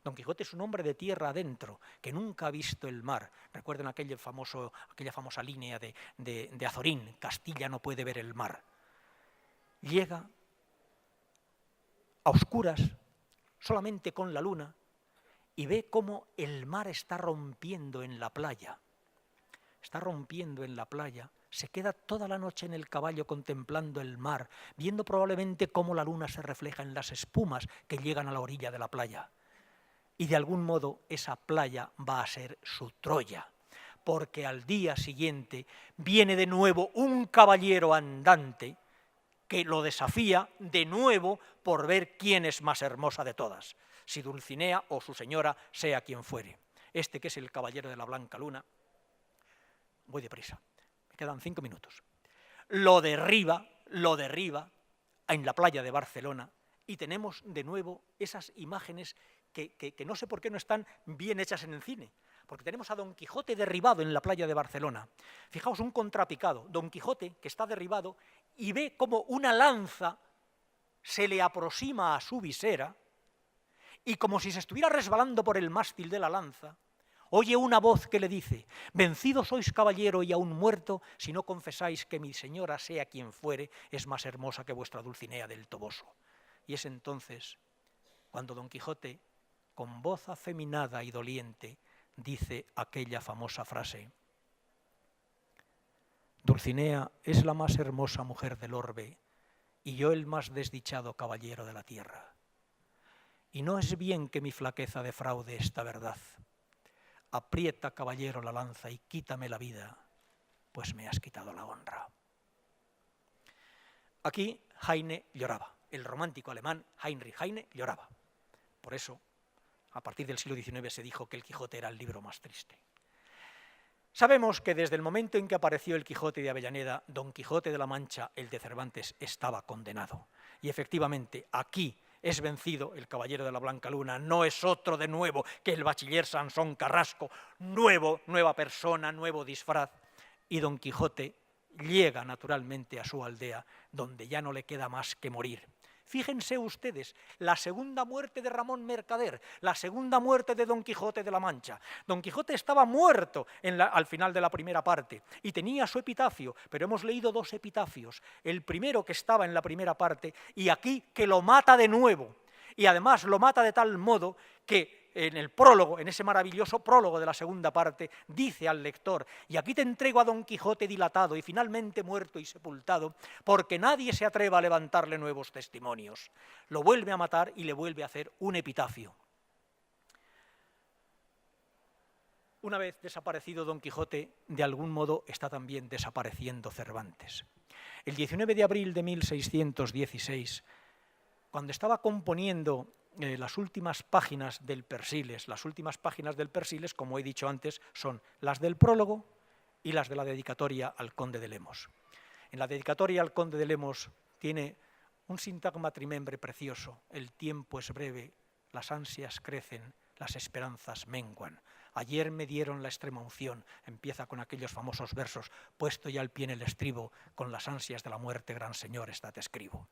Don Quijote es un hombre de tierra adentro, que nunca ha visto el mar. Recuerden aquella famosa línea de Azorín, Castilla no puede ver el mar. Llega a oscuras, solamente con la luna, y ve cómo el mar está rompiendo en la playa. Está rompiendo en la playa, se queda toda la noche en el caballo contemplando el mar, viendo probablemente cómo la luna se refleja en las espumas que llegan a la orilla de la playa. Y de algún modo esa playa va a ser su Troya, porque al día siguiente viene de nuevo un caballero andante que lo desafía de nuevo por ver quién es más hermosa de todas, si Dulcinea o su señora, sea quien fuere. Este, que es el caballero de la blanca luna, voy deprisa, me quedan 5 minutos, lo derriba en la playa de Barcelona y tenemos de nuevo esas imágenes que no sé por qué no están bien hechas en el cine, porque tenemos a Don Quijote derribado en la playa de Barcelona. Fijaos, un contrapicado, Don Quijote que está derribado y ve como una lanza se le aproxima a su visera y como si se estuviera resbalando por el mástil de la lanza, oye una voz que le dice: vencido sois, caballero, y aún muerto, si no confesáis que mi señora, sea quien fuere, es más hermosa que vuestra Dulcinea del Toboso. Y es entonces cuando Don Quijote, con voz afeminada y doliente, dice aquella famosa frase: Dulcinea es la más hermosa mujer del orbe, y yo el más desdichado caballero de la tierra. Y no es bien que mi flaqueza defraude esta verdad. Aprieta, caballero, la lanza y quítame la vida, pues me has quitado la honra. Aquí Heine lloraba, el romántico alemán Heinrich Heine lloraba. Por eso, a partir del siglo XIX se dijo que el Quijote era el libro más triste. Sabemos que desde el momento en que apareció el Quijote de Avellaneda, Don Quijote de la Mancha, el de Cervantes, estaba condenado. Y efectivamente, aquí es vencido el caballero de la Blanca Luna, no es otro de nuevo que el bachiller Sansón Carrasco, nueva persona, nuevo disfraz, y Don Quijote llega naturalmente a su aldea, donde ya no le queda más que morir. Fíjense ustedes, la segunda muerte de Ramón Mercader, la segunda muerte de Don Quijote de la Mancha. Don Quijote estaba muerto al final de la primera parte y tenía su epitafio, pero hemos leído dos epitafios. El primero que estaba en la primera parte y aquí que lo mata de nuevo. Y además lo mata de tal modo que en el prólogo, en ese maravilloso prólogo de la segunda parte, dice al lector: y aquí te entrego a Don Quijote dilatado y finalmente muerto y sepultado, porque nadie se atreva a levantarle nuevos testimonios. Lo vuelve a matar y le vuelve a hacer un epitafio. Una vez desaparecido Don Quijote, de algún modo está también desapareciendo Cervantes. El 19 de abril de 1616, cuando estaba componiendo las últimas páginas del Persiles, como he dicho antes, son las del prólogo y las de la dedicatoria al conde de Lemos. En la dedicatoria al conde de Lemos tiene un sintagma trimembre precioso: el tiempo es breve, las ansias crecen, las esperanzas menguan. Ayer me dieron la extrema unción, empieza con aquellos famosos versos: puesto ya el pie en el estribo, con las ansias de la muerte, gran señor, esta te escribo.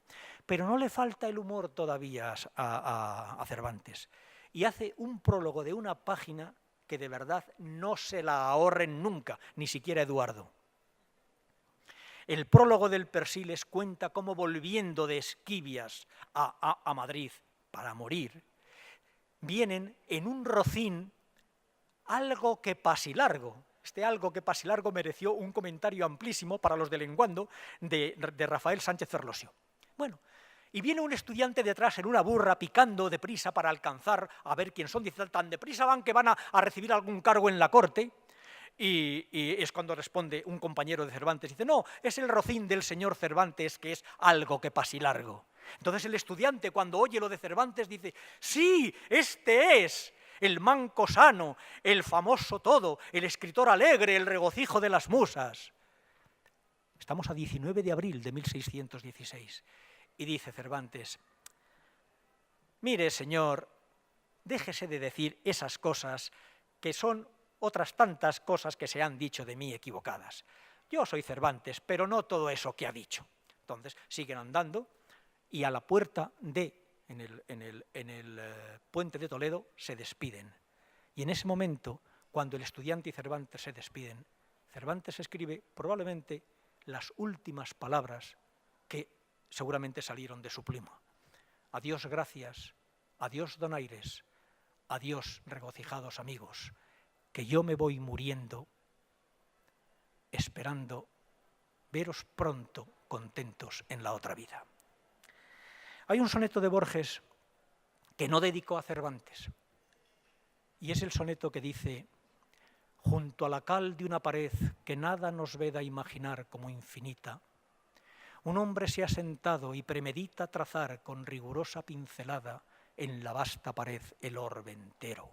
Pero no le falta el humor todavía a Cervantes, y hace un prólogo de una página que de verdad no se la ahorren nunca, ni siquiera Eduardo. El prólogo del Persiles cuenta cómo, volviendo de Esquivias a Madrid para morir, vienen en un rocín algo que pasilargo. Este algo que pasilargo mereció un comentario amplísimo para los de Lenguando de Rafael Sánchez Ferlosio. Bueno, y viene un estudiante detrás en una burra picando deprisa para alcanzar a ver quién son. Dice: tan deprisa van que van a recibir algún cargo en la corte. Y es cuando responde un compañero de Cervantes, dice: no, es el rocín del señor Cervantes, que es algo que pasilargo. Entonces el estudiante, cuando oye lo de Cervantes, dice: sí, este es el manco sano, el famoso todo, el escritor alegre, el regocijo de las musas. Estamos a 19 de abril de 1616 y dice Cervantes: mire, señor, déjese de decir esas cosas que son otras tantas cosas que se han dicho de mí equivocadas. Yo soy Cervantes, pero no todo eso que ha dicho. Entonces siguen andando y a la puerta en el puente de Toledo se despiden. Y en ese momento, cuando el estudiante y Cervantes se despiden, Cervantes escribe probablemente las últimas palabras que seguramente salieron de su pluma. Adiós, gracias, adiós, donaires, adiós, regocijados amigos, que yo me voy muriendo esperando veros pronto contentos en la otra vida. Hay un soneto de Borges que no dedicó a Cervantes, y es el soneto que dice: junto a la cal de una pared que nada nos veda imaginar como infinita, un hombre se ha sentado y premedita trazar con rigurosa pincelada en la vasta pared el orbe entero.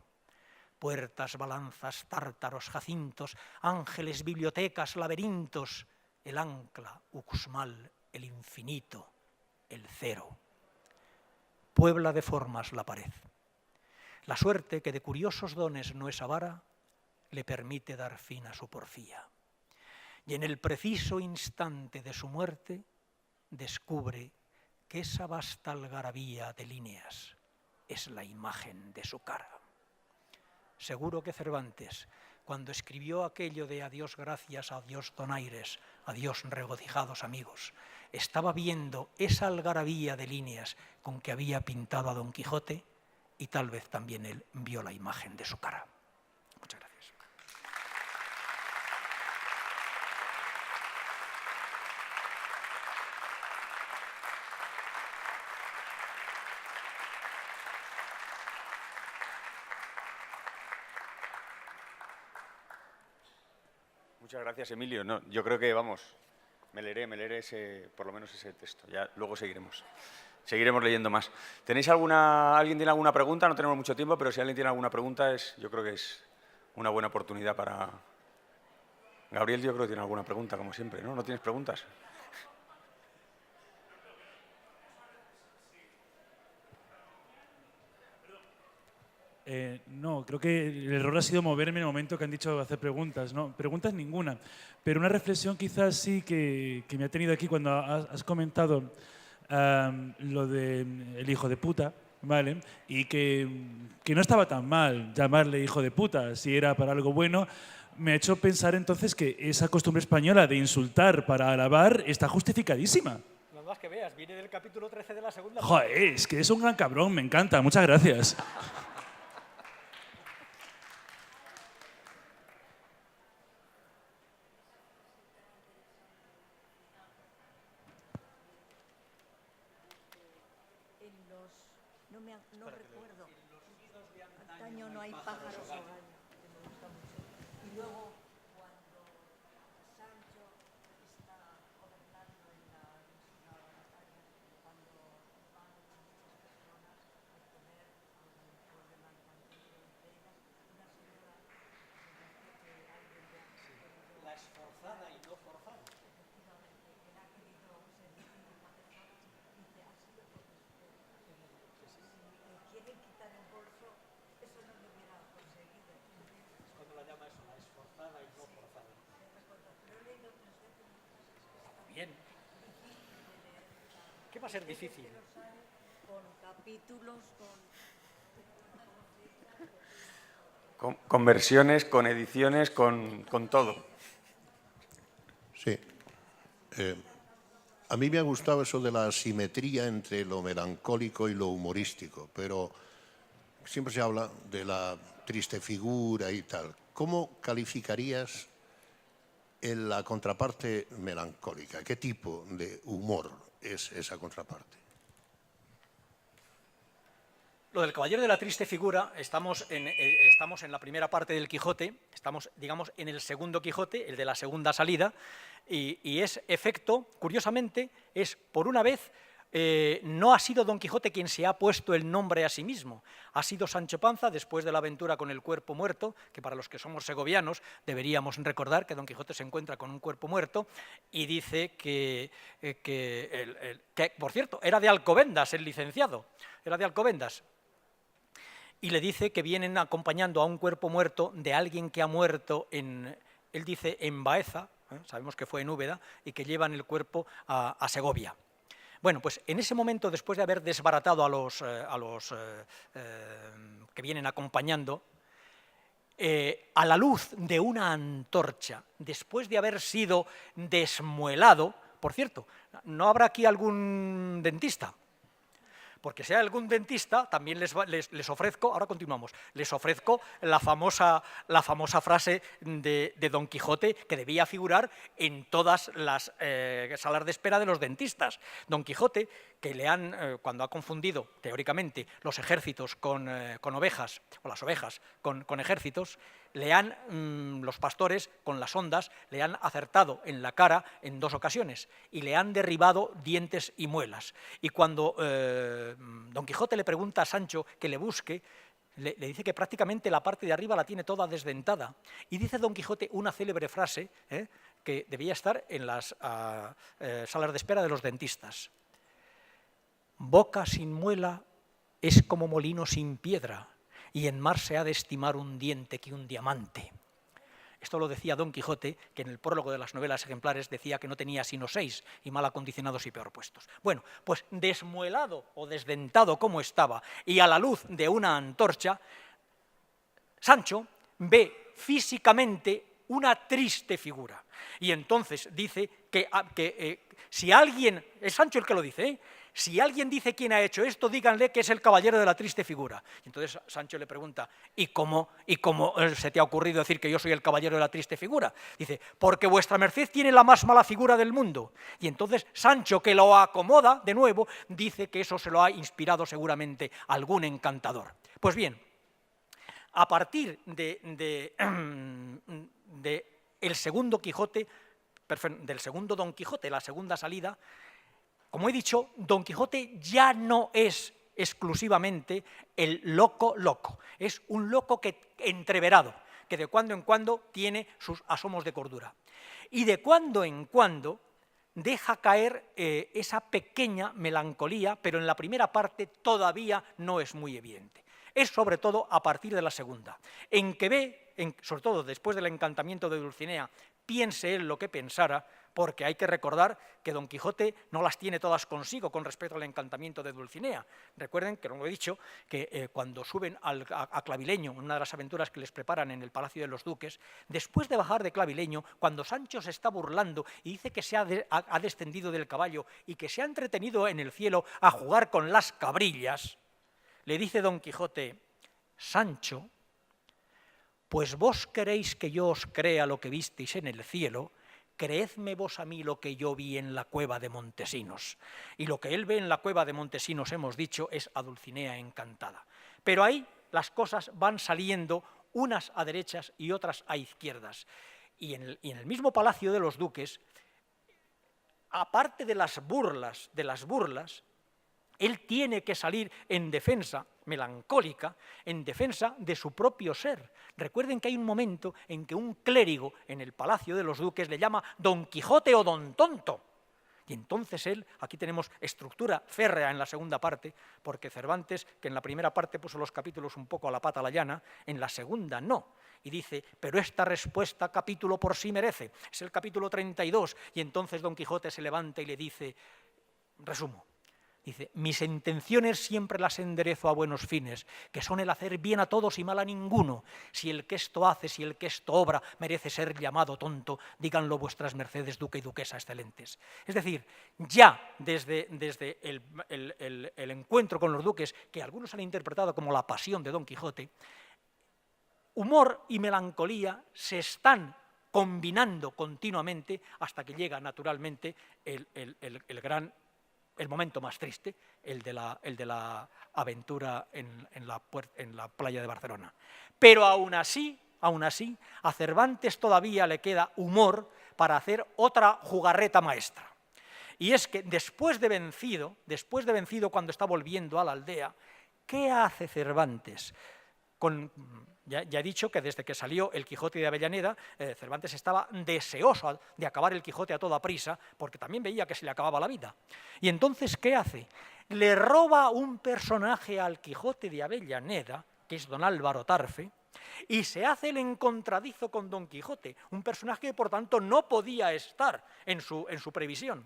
Puertas, balanzas, tártaros, jacintos, ángeles, bibliotecas, laberintos, el ancla, uxmal, el infinito, el cero. Puebla de formas la pared. La suerte, que de curiosos dones no es avara, le permite dar fin a su porfía. Y en el preciso instante de su muerte, descubre que esa vasta algarabía de líneas es la imagen de su cara. Seguro que Cervantes, cuando escribió aquello de adiós gracias, adiós donaires, adiós regocijados amigos, estaba viendo esa algarabía de líneas con que había pintado a Don Quijote, y tal vez también él vio la imagen de su cara. Muchas gracias. Muchas gracias, Emilio. No, yo creo que, vamos, me leeré por lo menos ese texto. Ya luego seguiremos leyendo más. ¿Alguien tiene alguna pregunta? No tenemos mucho tiempo, pero si alguien tiene alguna pregunta, yo creo que es una buena oportunidad para... Gabriel, yo creo que tiene alguna pregunta, como siempre, ¿no? ¿No tienes preguntas? No, creo que el error ha sido moverme en el momento que han dicho hacer preguntas. No, preguntas ninguna. Pero una reflexión quizás sí que me ha tenido aquí cuando has comentado lo del hijo de puta, ¿vale? Y que no estaba tan mal llamarle hijo de puta si era para algo bueno. Me ha hecho pensar entonces que esa costumbre española de insultar para alabar está justificadísima. Nada más que veas, viene del capítulo 13 de la segunda. Joder, es que es un gran cabrón, me encanta. Muchas gracias. No recuerdo. Antaño no hay pájaros hogares, que me gusta mucho. Y luego, cuando Sancho está gobernando en la batalla, cuando van muchas personas a comer a un pueblo mercantil, entre ellas una señora que alguien ya... La esforzada y no forzada. Efectivamente, que ha querido seducir a una persona, dice, ha sido por respeto. Quieren quitar el bolso, eso no lo hubiera conseguido. Es cuando la llama eso, la esforzada y no forzada. Lo he leído 3 veces. Bien. ¿Qué va a ser difícil? Con capítulos, Con versiones, con ediciones, con todo. Sí. A mí me ha gustado eso de la simetría entre lo melancólico y lo humorístico, pero siempre se habla de la triste figura y tal. ¿Cómo calificarías en la contraparte melancólica? ¿Qué tipo de humor es esa contraparte? Lo del caballero de la triste figura, estamos en la primera parte del Quijote, estamos, digamos, en el segundo Quijote, el de la segunda salida, y es efecto, curiosamente, es por una vez, no ha sido Don Quijote quien se ha puesto el nombre a sí mismo, ha sido Sancho Panza, después de la aventura con el cuerpo muerto, que para los que somos segovianos deberíamos recordar que Don Quijote se encuentra con un cuerpo muerto y dice que por cierto, era de Alcobendas el licenciado, era de Alcobendas. Y le dice que vienen acompañando a un cuerpo muerto de alguien que ha muerto él dice, en Baeza, sabemos que fue en Úbeda, y que llevan el cuerpo a Segovia. Bueno, pues en ese momento, después de haber desbaratado a los que vienen acompañando, a la luz de una antorcha, después de haber sido desmuelado, por cierto, ¿no habrá aquí algún dentista? Porque si hay algún dentista, también les ofrezco, ahora continuamos, les ofrezco la famosa frase de Don Quijote que debía figurar en todas las salas de espera de los dentistas. Don Quijote, que cuando ha confundido, teóricamente, los ejércitos con ovejas, o las ovejas con ejércitos, los pastores, con las ondas, le han acertado en la cara en 2 ocasiones y le han derribado dientes y muelas. Y cuando Don Quijote le pregunta a Sancho que le busque, le dice que prácticamente la parte de arriba la tiene toda desdentada. Y dice Don Quijote una célebre frase que debía estar en las salas de espera de los dentistas. Boca sin muela es como molino sin piedra, y en mar se ha de estimar un diente que un diamante. Esto lo decía Don Quijote, que en el prólogo de las novelas ejemplares decía que no tenía sino 6, y mal acondicionados y peor puestos. Bueno, pues desmuelado o desdentado como estaba, y a la luz de una antorcha, Sancho ve físicamente una triste figura. Y entonces dice que si alguien, es Sancho el que lo dice, si alguien dice quién ha hecho esto, díganle que es el caballero de la triste figura. Y entonces Sancho le pregunta, ¿y cómo se te ha ocurrido decir que yo soy el caballero de la triste figura? Dice, porque vuestra merced tiene la más mala figura del mundo. Y entonces Sancho, que lo acomoda de nuevo, dice que eso se lo ha inspirado seguramente algún encantador. Pues bien, a partir de el segundo Quijote, del segundo Don Quijote, la segunda salida, como he dicho, Don Quijote ya no es exclusivamente el loco loco, es un loco entreverado, que de cuando en cuando tiene sus asomos de cordura. Y de cuando en cuando deja caer esa pequeña melancolía, pero en la primera parte todavía no es muy evidente. Es sobre todo a partir de la segunda, en que ve, sobre todo después del encantamiento de Dulcinea, piense él lo que pensara, porque hay que recordar que Don Quijote no las tiene todas consigo con respecto al encantamiento de Dulcinea. Recuerden, que no lo he dicho, que cuando suben a Clavileño, una de las aventuras que les preparan en el Palacio de los Duques, después de bajar de Clavileño, cuando Sancho se está burlando y dice que ha descendido del caballo y que se ha entretenido en el cielo a jugar con las cabrillas, le dice Don Quijote: Sancho, pues vos queréis que yo os crea lo que visteis en el cielo, creedme vos a mí lo que yo vi en la cueva de Montesinos. Y lo que él ve en la cueva de Montesinos, hemos dicho, es a Dulcinea encantada. Pero ahí las cosas van saliendo unas a derechas y otras a izquierdas. Y en el mismo Palacio de los Duques, aparte de las burlas, él tiene que salir en defensa melancólica, en defensa de su propio ser. Recuerden que hay un momento en que un clérigo en el Palacio de los Duques le llama Don Quijote o Don Tonto. Y entonces él, aquí tenemos estructura férrea en la segunda parte, porque Cervantes, que en la primera parte puso los capítulos un poco a la pata a la llana, en la segunda no. Y dice: pero esta respuesta capítulo por sí merece. Es el capítulo 32, y entonces Don Quijote se levanta y le dice, resumo, dice: mis intenciones siempre las enderezo a buenos fines, que son el hacer bien a todos y mal a ninguno. Si el que esto hace, si el que esto obra, merece ser llamado tonto, díganlo vuestras mercedes, duque y duquesa excelentes. Es decir, ya desde el encuentro con los duques, que algunos han interpretado como la pasión de Don Quijote, humor y melancolía se están combinando continuamente hasta que llega naturalmente el momento más triste, el de la aventura en la playa de Barcelona. Pero aún así, a Cervantes todavía le queda humor para hacer otra jugarreta maestra. Y es que después de vencido, cuando está volviendo a la aldea, ¿qué hace Cervantes? Ya he dicho que desde que salió el Quijote de Avellaneda, Cervantes estaba deseoso de acabar el Quijote a toda prisa, porque también veía que se le acababa la vida. Y entonces, ¿qué hace? Le roba un personaje al Quijote de Avellaneda, que es don Álvaro Tarfe, y se hace el encontradizo con Don Quijote, un personaje que por tanto no podía estar en su previsión.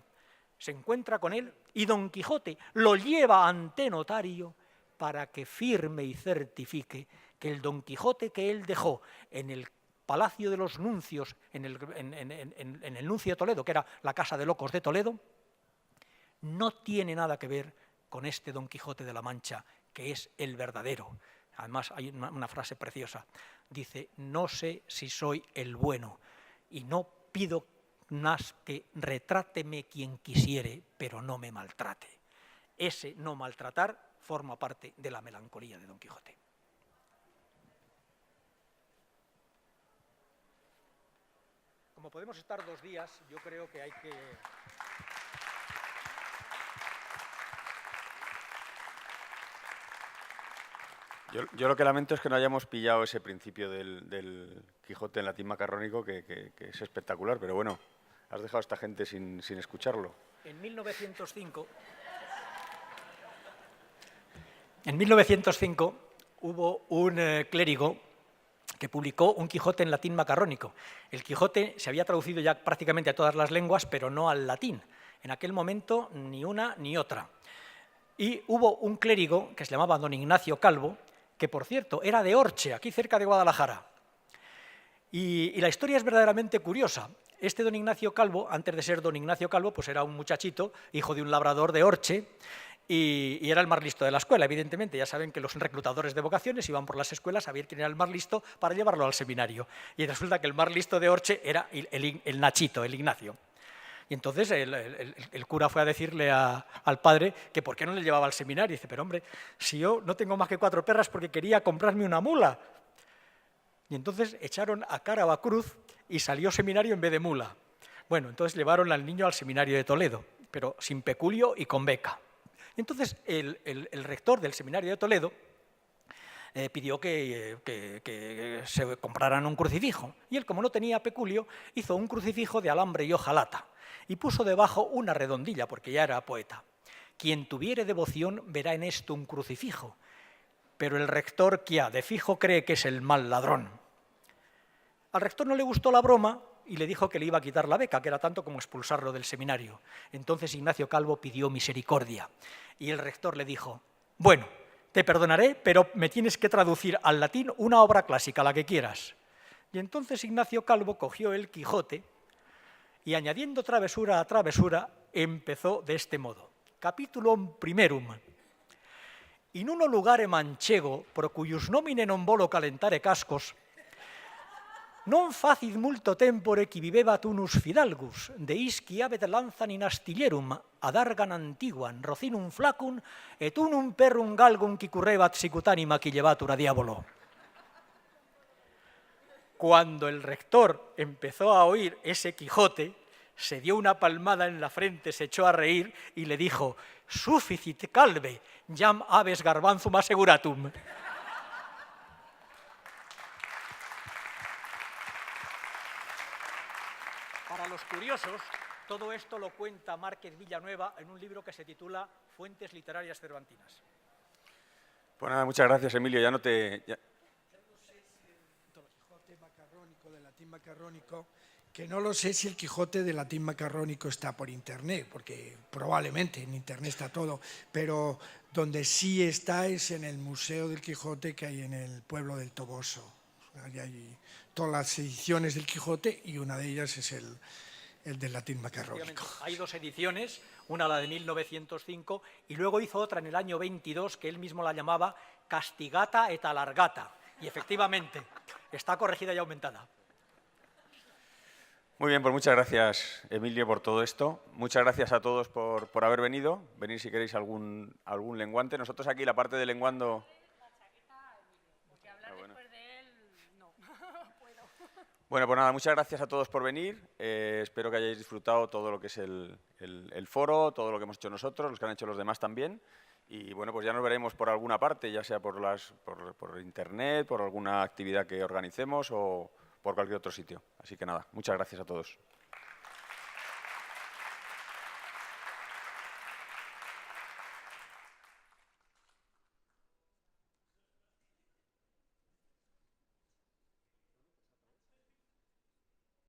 Se encuentra con él y Don Quijote lo lleva ante notario para que firme y certifique que el Don Quijote que él dejó en el Palacio de los Nuncios, en el Nuncio de Toledo, que era la Casa de Locos de Toledo, no tiene nada que ver con este Don Quijote de la Mancha, que es el verdadero. Además, hay una frase preciosa. Dice: no sé si soy el bueno, y no pido más que retráteme quien quisiere, pero no me maltrate. Ese no maltratar forma parte de la melancolía de Don Quijote. Como podemos estar 2 días, yo creo que hay que... Yo lo que lamento es que no hayamos pillado ese principio del Quijote en latín macarrónico, que es espectacular, pero bueno, has dejado a esta gente sin escucharlo. En 1905 hubo un clérigo que publicó un Quijote en latín macarrónico. El Quijote se había traducido ya prácticamente a todas las lenguas, pero no al latín. En aquel momento ni una ni otra. Y hubo un clérigo que se llamaba don Ignacio Calvo, que por cierto era de Orche, aquí cerca de Guadalajara. Y la historia es verdaderamente curiosa. Este don Ignacio Calvo, antes de ser don Ignacio Calvo, pues era un muchachito, hijo de un labrador de Orche, y era el más listo de la escuela, evidentemente. Ya saben que los reclutadores de vocaciones iban por las escuelas a ver quién era el más listo para llevarlo al seminario. Y resulta que el más listo de Orche era el Nachito, el Ignacio. Y entonces el cura fue a decirle al padre que por qué no le llevaba al seminario. Y dice: pero hombre, si yo no tengo más que 4 perras porque quería comprarme una mula. Y entonces echaron a cara o a cruz y salió seminario en vez de mula. Bueno, entonces llevaron al niño al seminario de Toledo, pero sin peculio y con beca. Entonces el rector del seminario de Toledo pidió que se compraran un crucifijo. Y él, como no tenía peculio, hizo un crucifijo de alambre y hojalata y puso debajo una redondilla, porque ya era poeta. Quien tuviere devoción verá en esto un crucifijo, pero el rector, que de fijo cree que es el mal ladrón. Al rector no le gustó la broma y le dijo que le iba a quitar la beca, que era tanto como expulsarlo del seminario. Entonces Ignacio Calvo pidió misericordia y el rector le dijo: bueno, te perdonaré, pero me tienes que traducir al latín una obra clásica, la que quieras. Y entonces Ignacio Calvo cogió el Quijote y, añadiendo travesura a travesura, empezó de este modo. Capítulum primerum. In uno lugare manchego, pro cuius nomine non volo calentare cascos, non facit multo tempore qui vivebat unus fidalgus, deis qui habet lanzan in astillerum, adargan antiguan, rocinum flacum, et unum perrum galgum qui currebat sicut anima qui llevatur a diabolo. Cuando el rector empezó a oír ese Quijote, se dio una palmada en la frente, se echó a reír y le dijo: «Sufficit calve, jam habes garbanzum asseguratum». Para los curiosos, todo esto lo cuenta Márquez Villanueva en un libro que se titula Fuentes literarias cervantinas. Pues nada, muchas gracias, Emilio. Ya no te... ya- Quijote macarrónico, de latín macarrónico, que no lo sé si el Quijote de latín macarrónico está por internet, porque probablemente en internet está todo, pero donde sí está es en el Museo del Quijote que hay en el pueblo del Toboso. Ahí hay todas las ediciones del Quijote y una de ellas es el del latín macarrónico. Hay dos ediciones, una la de 1905 y luego hizo otra en el año 22 que él mismo la llamaba Castigata et Alargata. Y efectivamente, está corregida y aumentada. Muy bien, pues muchas gracias, Emilio, por todo esto. Muchas gracias a todos por haber venido. Venid si queréis algún lenguante. Nosotros aquí la parte de lenguando... Bueno, pues nada, muchas gracias a todos por venir. Espero que hayáis disfrutado todo lo que es el foro, todo lo que hemos hecho nosotros, los que han hecho los demás también. Y bueno, pues ya nos veremos por alguna parte, ya sea por internet, por alguna actividad que organicemos o por cualquier otro sitio. Así que nada, muchas gracias a todos.